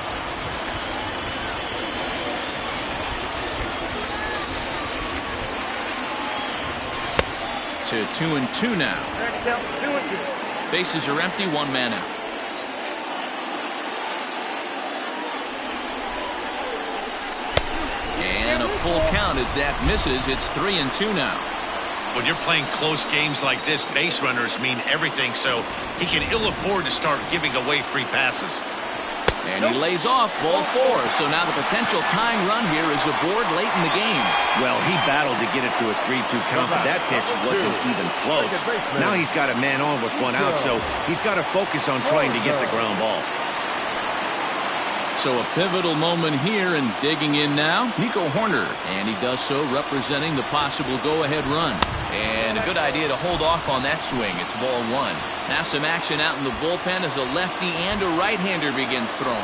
To 2-2 now. Bases are empty, one man out. And a full count as that misses. It's 3-2 now. When you're playing close games like this, base runners mean everything, so he can ill afford to start giving away free passes. And he lays off ball 4. So now the potential tying run here is aboard late in the game. Well, he battled to get it to a 3-2 count, but that pitch wasn't even close. Now he's got a man on with one out, so he's got to focus on trying to get the ground ball. So a pivotal moment here, and digging in now, Nico Horner. And he does so representing the possible go-ahead run. And a good idea to hold off on that swing. It's ball 1. Now some action out in the bullpen as a lefty and a right-hander begin throwing.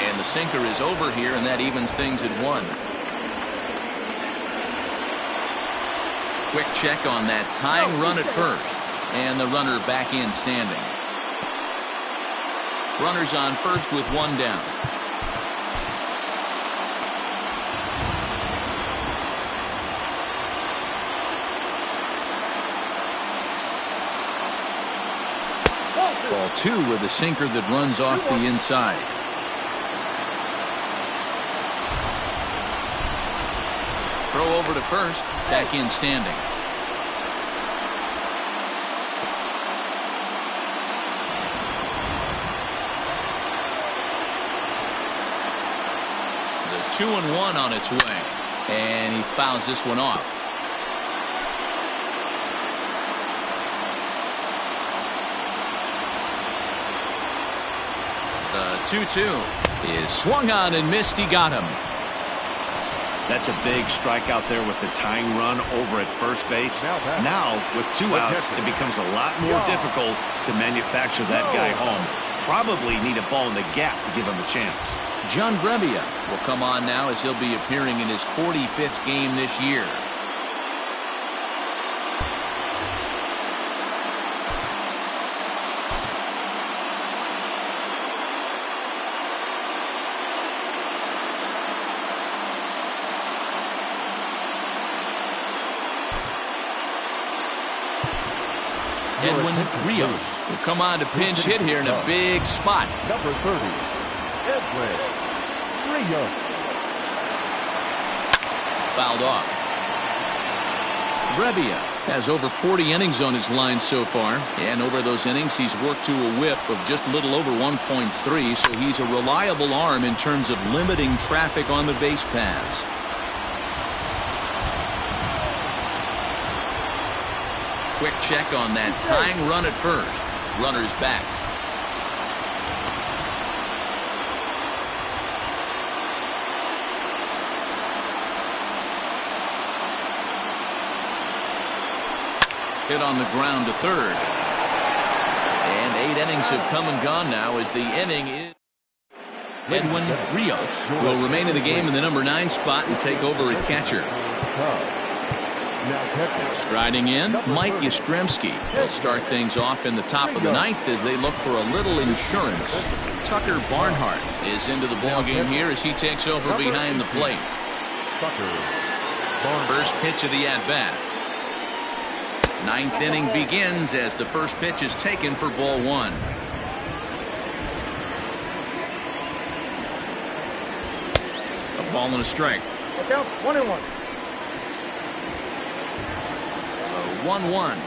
And the sinker is over here, and that evens things at 1. Quick check on that tying run at first. And the runner back in standing. Runners on first with one down. Ball 2 with a sinker that runs off the inside. Throw over to first, back in standing. The 2-1 on its way, and he fouls this one off. The 2-2 is swung on and missed. He got him. That's a big strikeout there with the tying run over at first base. Now, with 2 outs, it becomes a lot more difficult to manufacture that guy home. Probably need a ball in the gap to give him a chance. John Brebbia will come on now as he'll be appearing in his 45th game this year. Edwin Rios will come on to pinch hit here in a big spot. Number 30, Edwin Rios. Fouled off. Brebbia has over 40 innings on his line so far, and over those innings he's worked to a whip of just a little over 1.3, so he's a reliable arm in terms of limiting traffic on the base paths. Quick check on that tying run at first. Runner's back. Hit on the ground to third. And 8 innings have come and gone now as the inning is. Edwin Rios will remain in the game in the number 9 spot and take over at catcher. Striding in, Mike Yastrzemski. He'll start things off in the top of the 9th as they look for a little insurance. Tucker Barnhart is into the ballgame here as he takes over behind the plate. First pitch of the at-bat. 9th inning begins as the first pitch is taken for ball 1. A ball and a strike. 1-1. 1-1.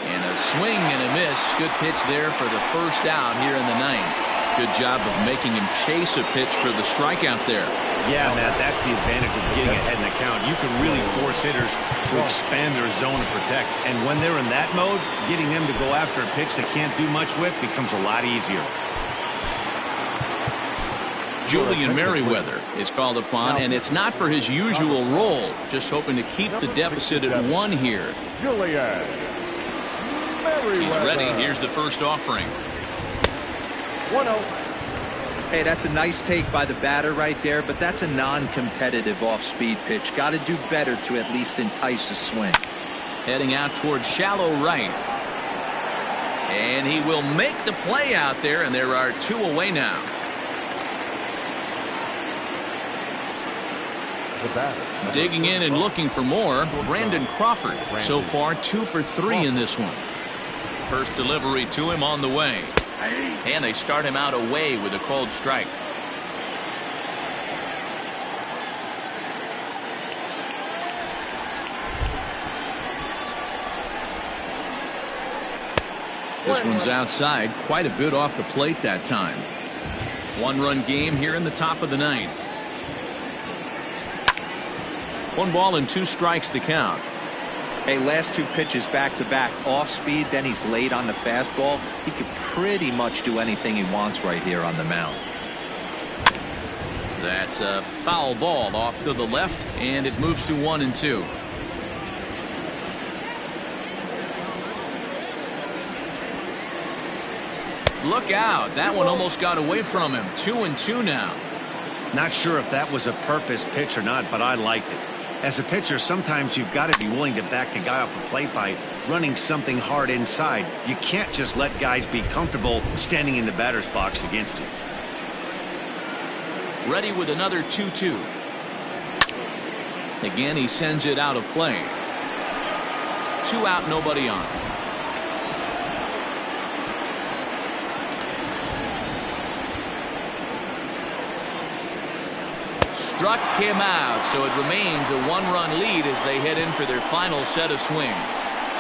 And a swing and a miss. Good pitch there for the first out here in the 9th. Good job of making him chase a pitch for the strikeout there. Yeah, Matt, that's the advantage of getting ahead in the count. You can really force hitters to expand their zone and protect. And when they're in that mode, getting them to go after a pitch they can't do much with becomes a lot easier. Julian Merriweather is called upon, and it's not for his usual role. Just hoping to keep the deficit at 1 here. Julian Merriweather. He's ready. Here's the first offering. 1-0. Hey, that's a nice take by the batter right there, but that's a non-competitive off-speed pitch. Got to do better to at least entice a swing. Heading out towards shallow right. And he will make the play out there, and there are 2 away now. Digging in and looking for more, Brandon Crawford. So far 2 for 3 in this one. First delivery to him on the way. And they start him out away with a called strike. This one's outside, quite a bit off the plate that time. 1-run game here in the top of the 9th. 1 ball and 2 strikes to count. Hey, last 2 pitches back-to-back off speed, then he's late on the fastball. He could pretty much do anything he wants right here on the mound. That's a foul ball off to the left, and it moves to 1-2. Look out. That one almost got away from him. 2-2 now. Not sure if that was a purpose pitch or not, but I liked it. As a pitcher, sometimes you've got to be willing to back the guy off the plate by running something hard inside. You can't just let guys be comfortable standing in the batter's box against you. Ready with another 2-2. Again, he sends it out of play. 2 out, nobody on. Struck him out, so it remains a 1-run lead as they head in for their final set of swings.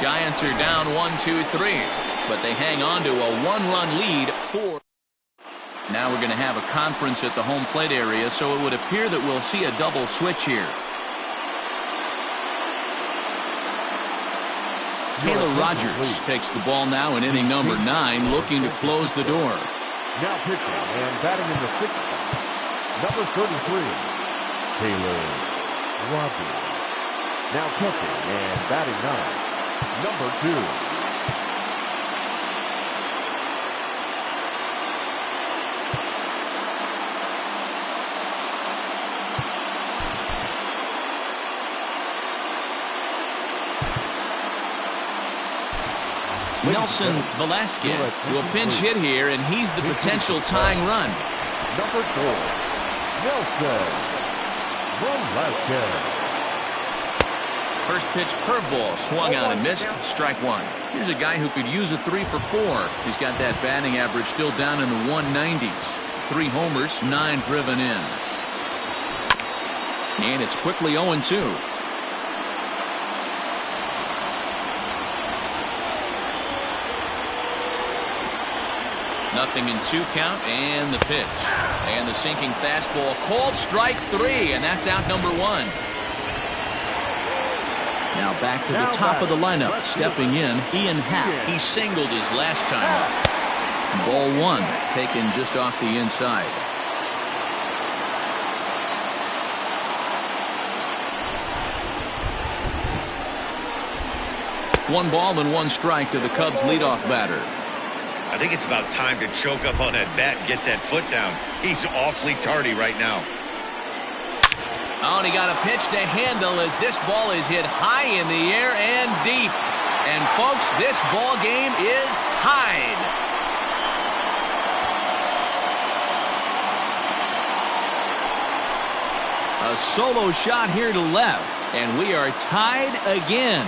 Giants are down 1-2-3, but they hang on to a 1-run lead. Now we're going to have a conference at the home plate area, so it would appear that we'll see a double switch here. Taylor Rogers takes the ball now in inning number 9, looking to close the door. Now pitching and batting in the 6th spot, number 33. Taylor Rogers. Now catching and batting 9, number 2. Nelson Velasquez will pinch hit here, and he's the potential tying run. Number 4, Nelson Velasquez. First pitch curveball swung on and missed. Strike 1. Here's a guy who could use a 3 for 4. He's got that batting average still down in the 190s. 3 homers, 9 driven in. And it's quickly 0-2. Nothing in 2 count, and the pitch. And the sinking fastball called strike 3, and that's out number 1. Now back to the top of the lineup. Stepping in, Ian Happ. He singled his last time up. Ball 1, taken just off the inside. One ball and 1 strike to the Cubs leadoff batter. I think it's about time to choke up on that bat and get that foot down. He's awfully tardy right now. Oh, and he got a pitch to handle as this ball is hit high in the air and deep. And folks, this ball game is tied. A solo shot here to left, and we are tied again.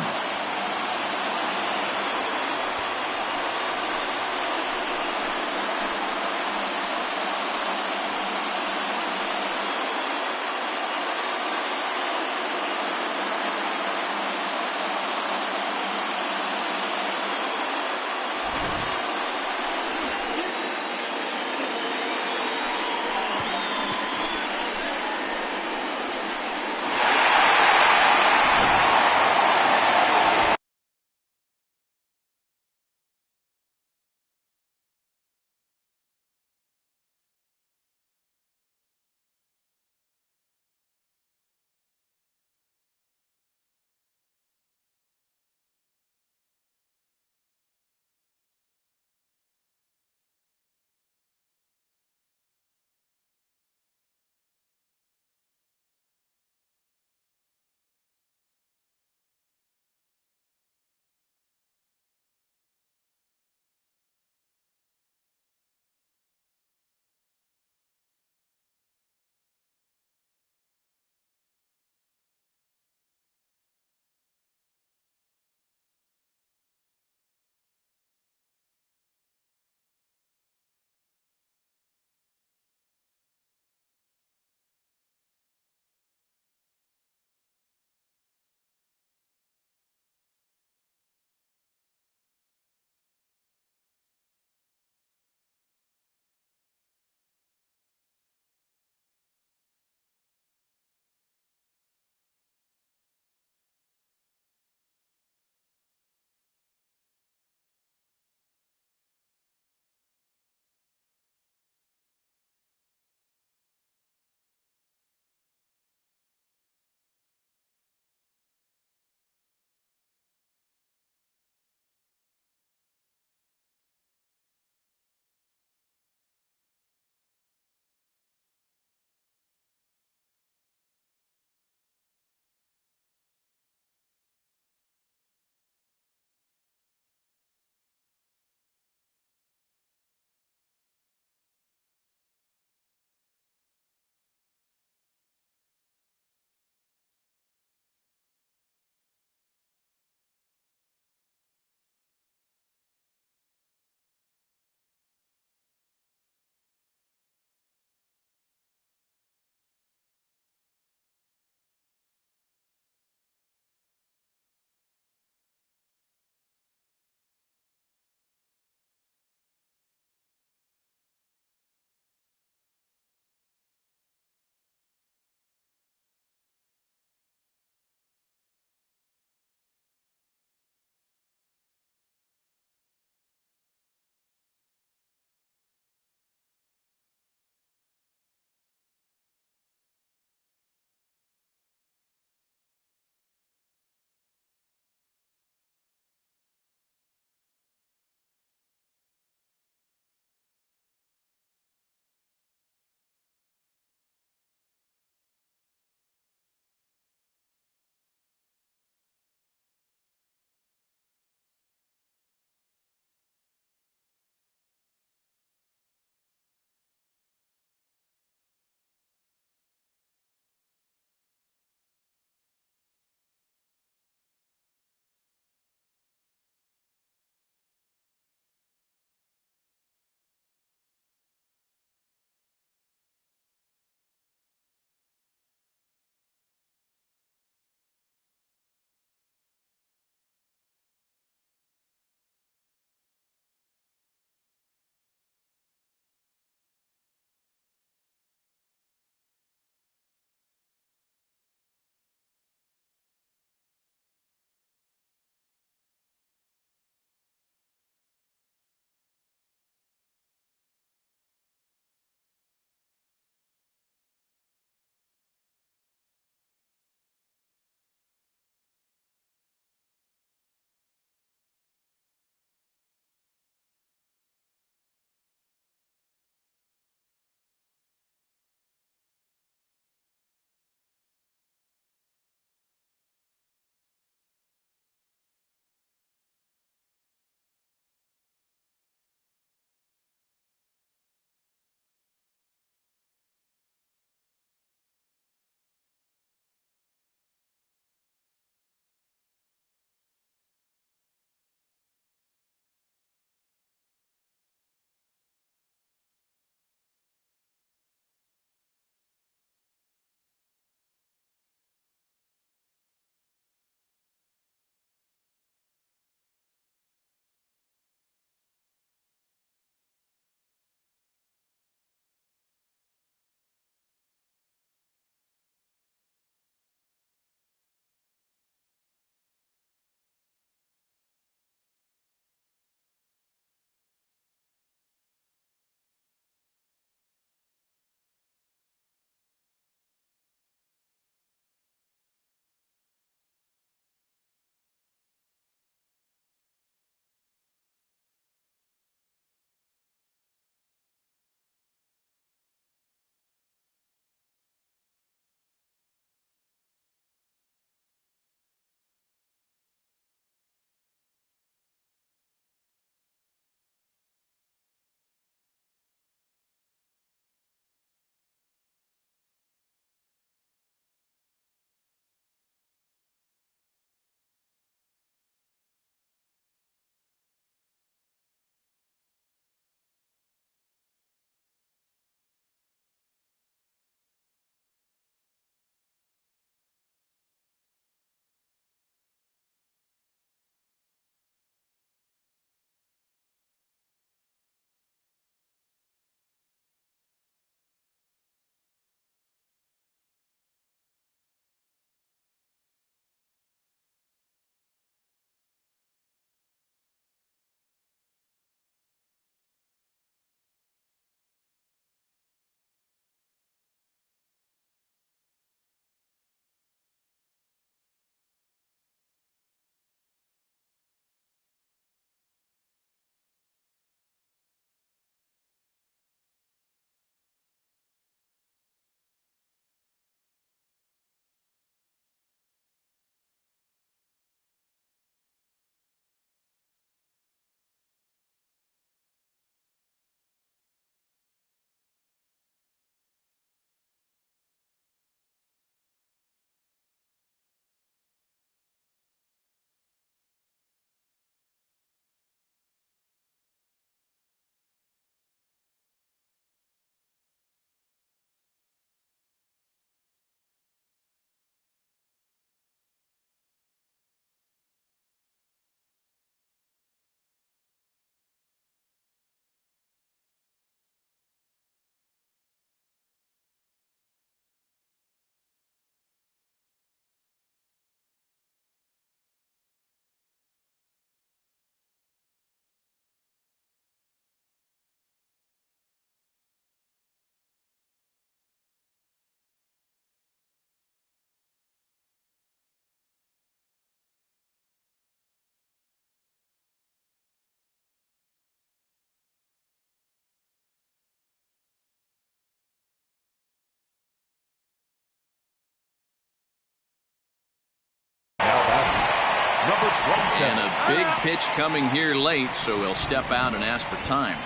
pitch coming here late, so he'll step out and ask for time.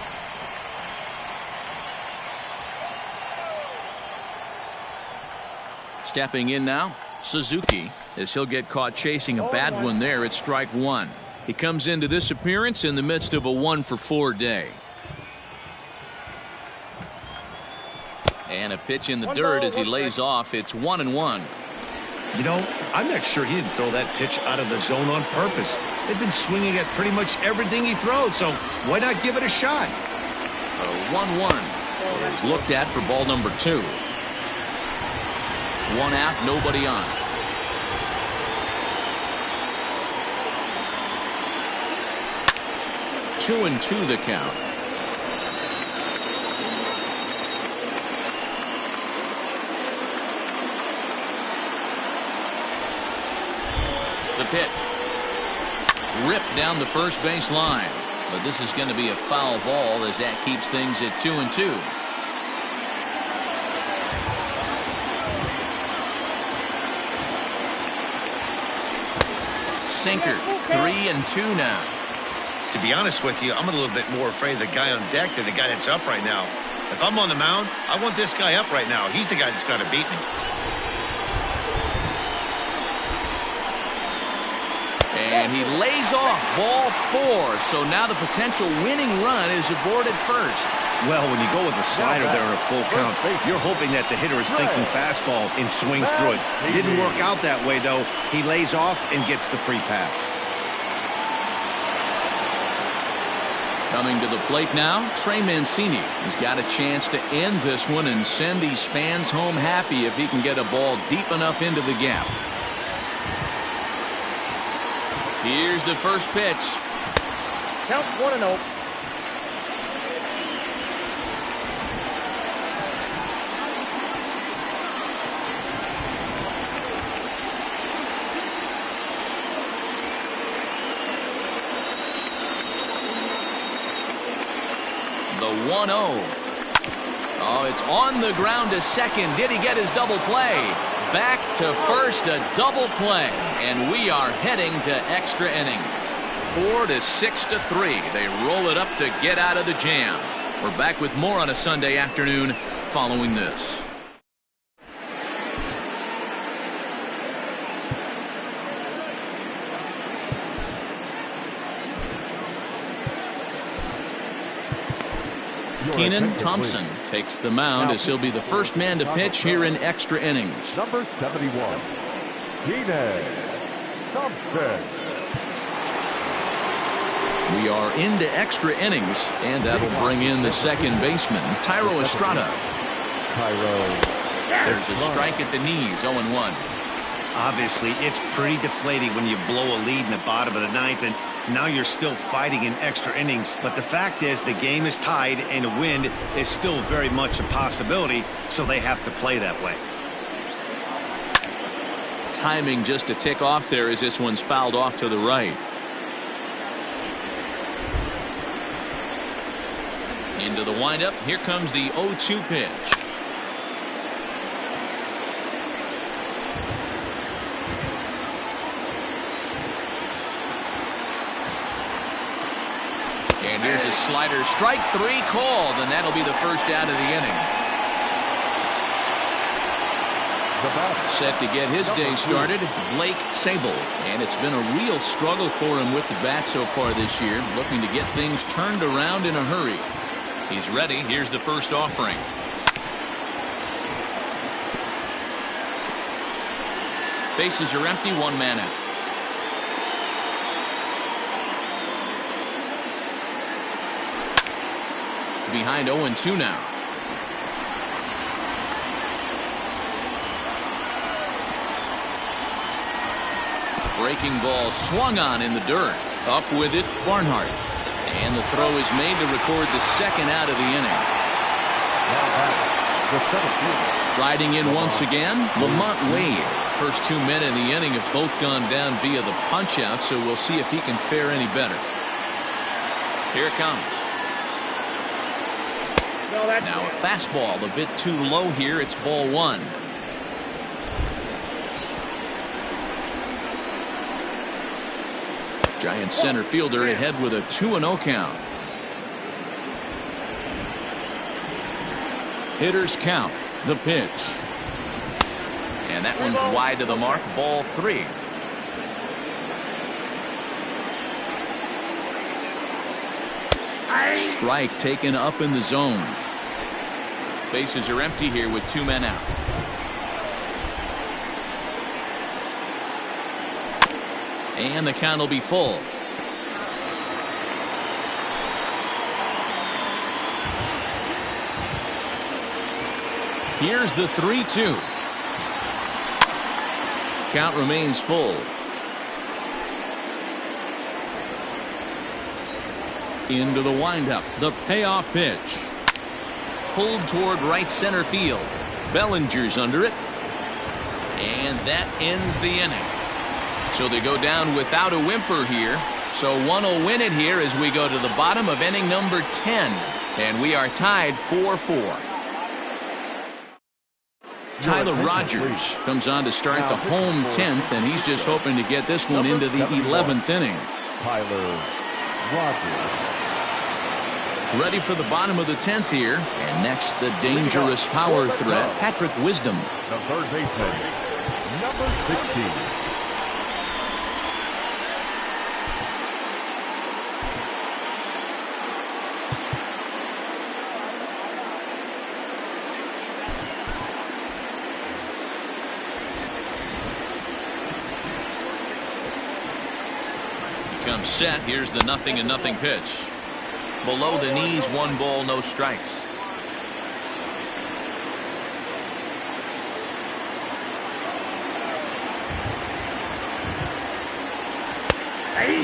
Stepping in now, Suzuki, as he'll get caught chasing a bad one there at strike one. He comes into this appearance in the midst of a 1-for-4 day. And a pitch in the dirt as he lays off. It's 1-1. You know, I'm not sure he didn't throw that pitch out of the zone on purpose. They've been swinging at pretty much everything he throws, so why not give it a shot? 1-1. He's looked at for ball number 2. 1 out, nobody on. Two and 2 the count. The pitch. Ripped down the first base line. But this is going to be a foul ball as that keeps things at 2-2. Sinker. 3-2 now. To be honest with you, I'm a little bit more afraid of the guy on deck than the guy that's up right now. If I'm on the mound, I want this guy up right now. He's the guy that's got to beat me. And he lays off ball 4. So now the potential winning run is aborted first. Well, when you go with a slider there in a full count, you're hoping that the hitter is thinking fastball and swings through it. It didn't work out that way, though. He lays off and gets the free pass. Coming to the plate now, Trey Mancini. He's got a chance to end this one and send these fans home happy if he can get a ball deep enough into the gap. Here's the first pitch. Count 1-0. The 1-0. Oh, it's on the ground to second. Did he get his double play? Back to first, a double play. And we are heading to extra innings. 4-6-3. They roll it up to get out of the jam. We're back with more on a Sunday afternoon following this. Keenan Thompson takes the mound as he'll be the first man to pitch here in extra innings. Number 71, Keenan Thompson. We are into extra innings, and that'll bring in the second baseman, Thairo Estrada. There's a strike at the knees, 0-1. Obviously, it's pretty deflating when you blow a lead in the bottom of the ninth, and now you're still fighting in extra innings. But the fact is, the game is tied, and a win is still very much a possibility, so they have to play that way. Timing just a tick off there as this one's fouled off to the right. Into the windup. Here comes the 0-2 pitch. And here's a slider. Strike 3 called, and that'll be the first out of the inning. Set to get his day started, Blake Sable. And it's been a real struggle for him with the bat so far this year, looking to get things turned around in a hurry. He's ready. Here's the first offering. Bases are empty, 1 man out. Behind 0-2 now. Breaking ball swung on in the dirt. Up with it, Barnhart. And the throw is made to record the second out of the inning. Riding in once again, Lamont Wade. First 2 men in the inning have both gone down via the punch-out, so we'll see if he can fare any better. Here it comes. Now a fastball a bit too low here. It's ball 1. Giants center fielder ahead with a 2-0 count. Hitters count. The pitch. And that one's wide to the mark. Ball 3. Strike taken up in the zone. Bases are empty here with 2 men out. And the count will be full. Here's the 3-2. Count remains full. Into the windup. The payoff pitch. Pulled toward right center field. Bellinger's under it. And that ends the inning. So they go down without a whimper here. So one will win it here as we go to the bottom of inning number 10. And we are tied 4-4. Tyler Rogers comes on to start the home 10th, and he's just hoping to get this one into the 11th inning. Tyler Rogers. Ready for the bottom of the 10th here. And next, the dangerous power threat, Patrick Wisdom. The third baseman, number 16. Comes set. Here's the 0-0 pitch. Below the knees, 1 ball, no strikes.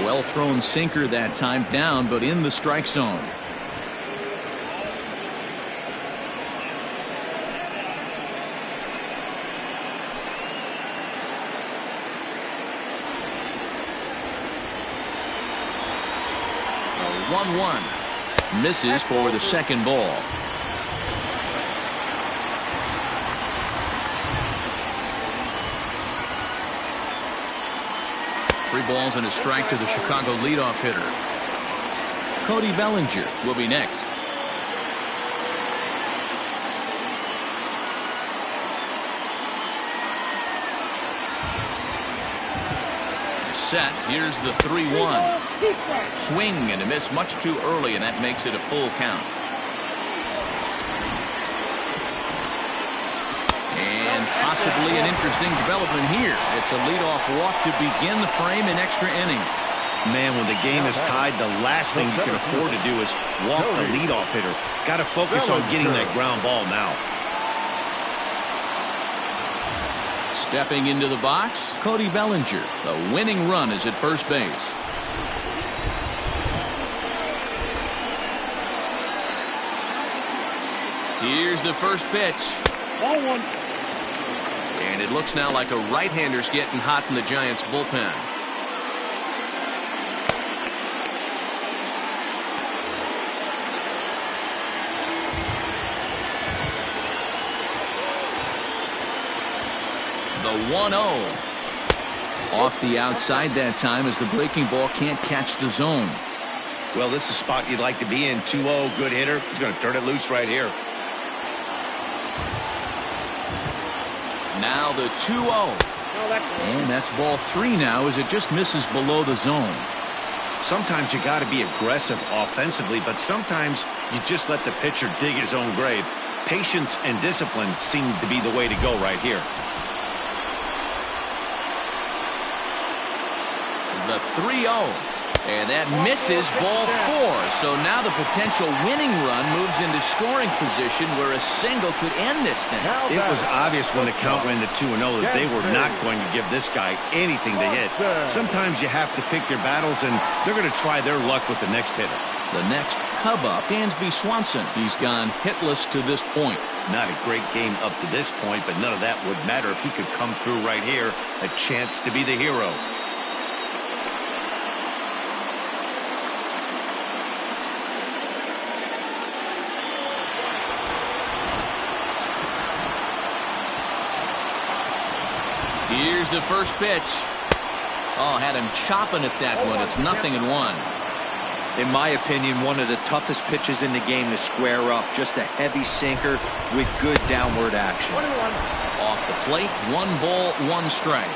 Well thrown sinker that time, down but in the strike zone. A 1-1. Misses for the second ball. Three balls and a strike to the Chicago leadoff hitter. Cody Bellinger will be next. Set. Here's the 3-1. Swing and a miss much too early, and that makes it a full count. And possibly an interesting development here. It's a leadoff walk to begin the frame in extra innings. Man, when the game is tied, the last thing you can afford to do is walk the leadoff hitter. Got to focus on getting that ground ball now. Stepping into the box, Cody Bellinger. The winning run is at first base. Here's the first pitch. Ball 1. And it looks now like a right-hander's getting hot in the Giants bullpen. The 1-0. Off the outside that time as the breaking ball can't catch the zone. Well, this is a spot you'd like to be in. 2-0, good hitter. He's going to turn it loose right here. Now the 2-0. And that's ball 3 now as it just misses below the zone. Sometimes you got to be aggressive offensively, but sometimes you just let the pitcher dig his own grave. Patience and discipline seem to be the way to go right here. The 3-0. And that misses ball 4. So now the potential winning run moves into scoring position where a single could end this thing. It was obvious when the count ran to 2-0 that they were not going to give this guy anything to hit. Sometimes you have to pick your battles, and they're going to try their luck with the next hitter. The next Cub up, Dansby Swanson. He's gone hitless to this point. Not a great game up to this point, but none of that would matter if he could come through right here. A chance to be the hero. Here's the first pitch. Oh, had him chopping at that one. It's 0-1. In my opinion, one of the toughest pitches in the game to square up. Just a heavy sinker with good downward action. Off the plate, 1 ball, 1 strike.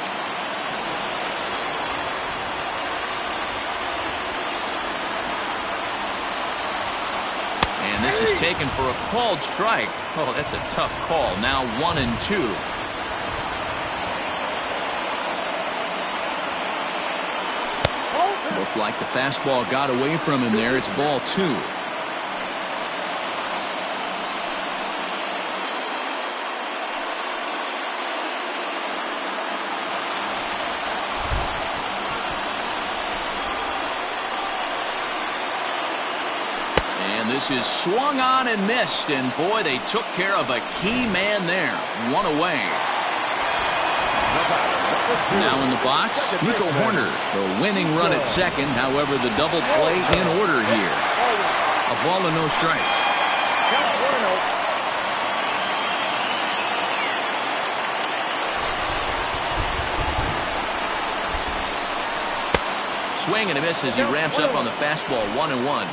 And this is taken for a called strike. Oh, that's a tough call. Now 1-2. Looked like the fastball got away from him there. It's ball 2. And this is swung on and missed. And boy, they took care of a key man there. 1 away. Now in the box, Nico Horner, the winning run at second. However, the double play in order here. A ball and no strikes. Swing and a miss as he ramps up on the fastball. 1-1.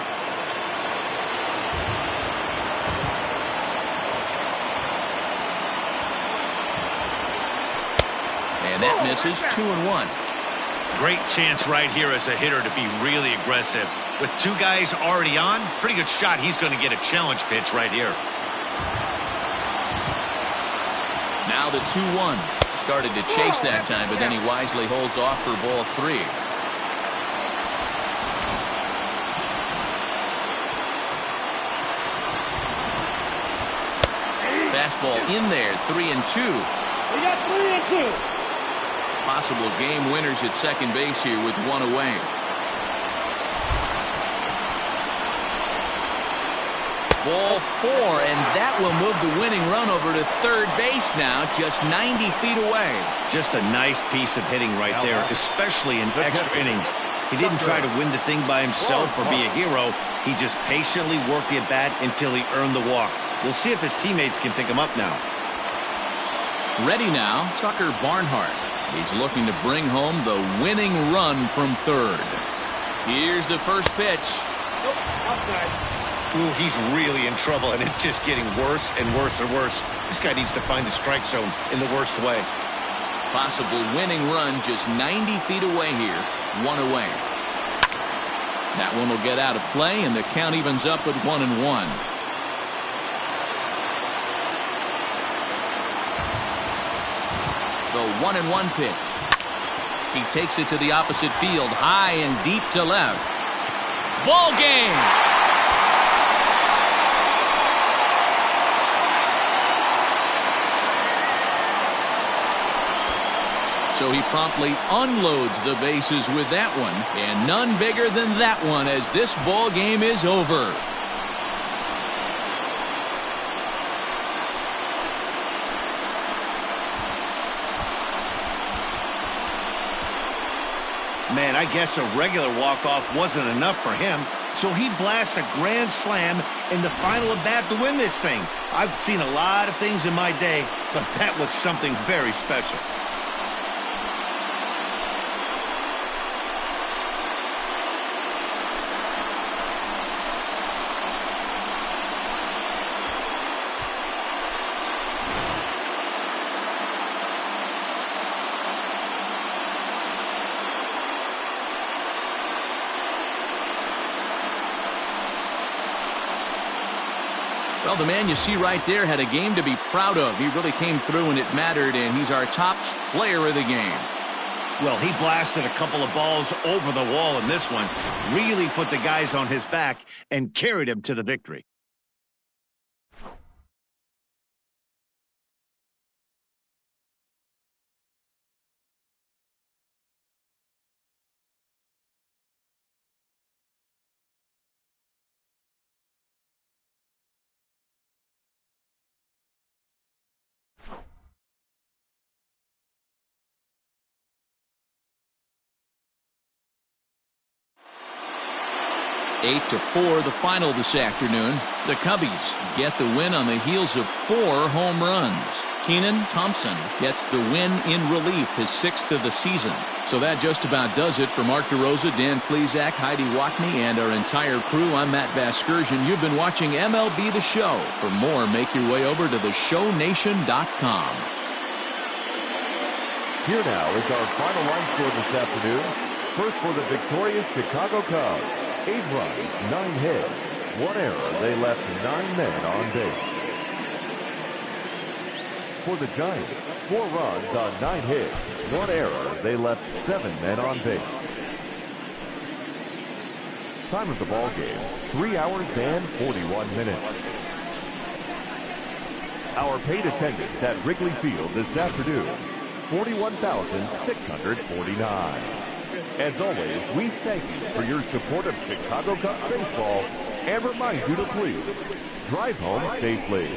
And that misses. 2-1. Great chance right here as a hitter to be really aggressive. With 2 guys already on, pretty good shot. He's going to get a challenge pitch right here. Now the 2-1. Started to chase that time, but then he wisely holds off for ball 3. Fastball in there. 3-2. We got 3-2. Possible game winners at second base here with 1 away. Ball 4, and that will move the winning run over to third base now, just 90 feet away. Just a nice piece of hitting right there, especially in extra innings. He didn't try to win the thing by himself or be a hero. He just patiently worked the at-bat until he earned the walk. We'll see if his teammates can pick him up now. Ready now, Tucker Barnhart. He's looking to bring home the winning run from third. Here's the first pitch. Nope, outside. Ooh, he's really in trouble, and it's just getting worse and worse and worse. This guy needs to find the strike zone in the worst way. Possible winning run just 90 feet away here. 1 away. That one will get out of play, and the count evens up at 1-1. The 1-1 pitch. He takes it to the opposite field, high and deep to left. Ball game. So he promptly unloads the bases with that one, and none bigger than that one as this ball game is over. Man, I guess a regular walk-off wasn't enough for him, so he blasts a grand slam in the final at-bat to win this thing. I've seen a lot of things in my day, but that was something very special. Well, the man you see right there had a game to be proud of. He really came through and it mattered, and he's our top player of the game. Well, he blasted a couple of balls over the wall in this one, really put the guys on his back and carried him to the victory. 8-4 the final this afternoon. The Cubbies get the win on the heels of 4 home runs. Keenan Thompson gets the win in relief, his 6th of the season. So that just about does it for Mark DeRosa, Dan Plesac, Heidi Watney, and our entire crew. I'm Matt Vasgersian. You've been watching MLB The Show. For more, make your way over to theshownation.com. Here now is our final line score this afternoon. First for the victorious Chicago Cubs. 8 runs, 9 hits, 1 error. They left 9 men on base. For the Giants, 4 runs on 9 hits, 1 error. They left 7 men on base. Time of the ball game, 3 hours and 41 minutes. Our paid attendance at Wrigley Field this afternoon, 41,649. As always, we thank you for your support of Chicago Cubs baseball and remind you to please drive home safely.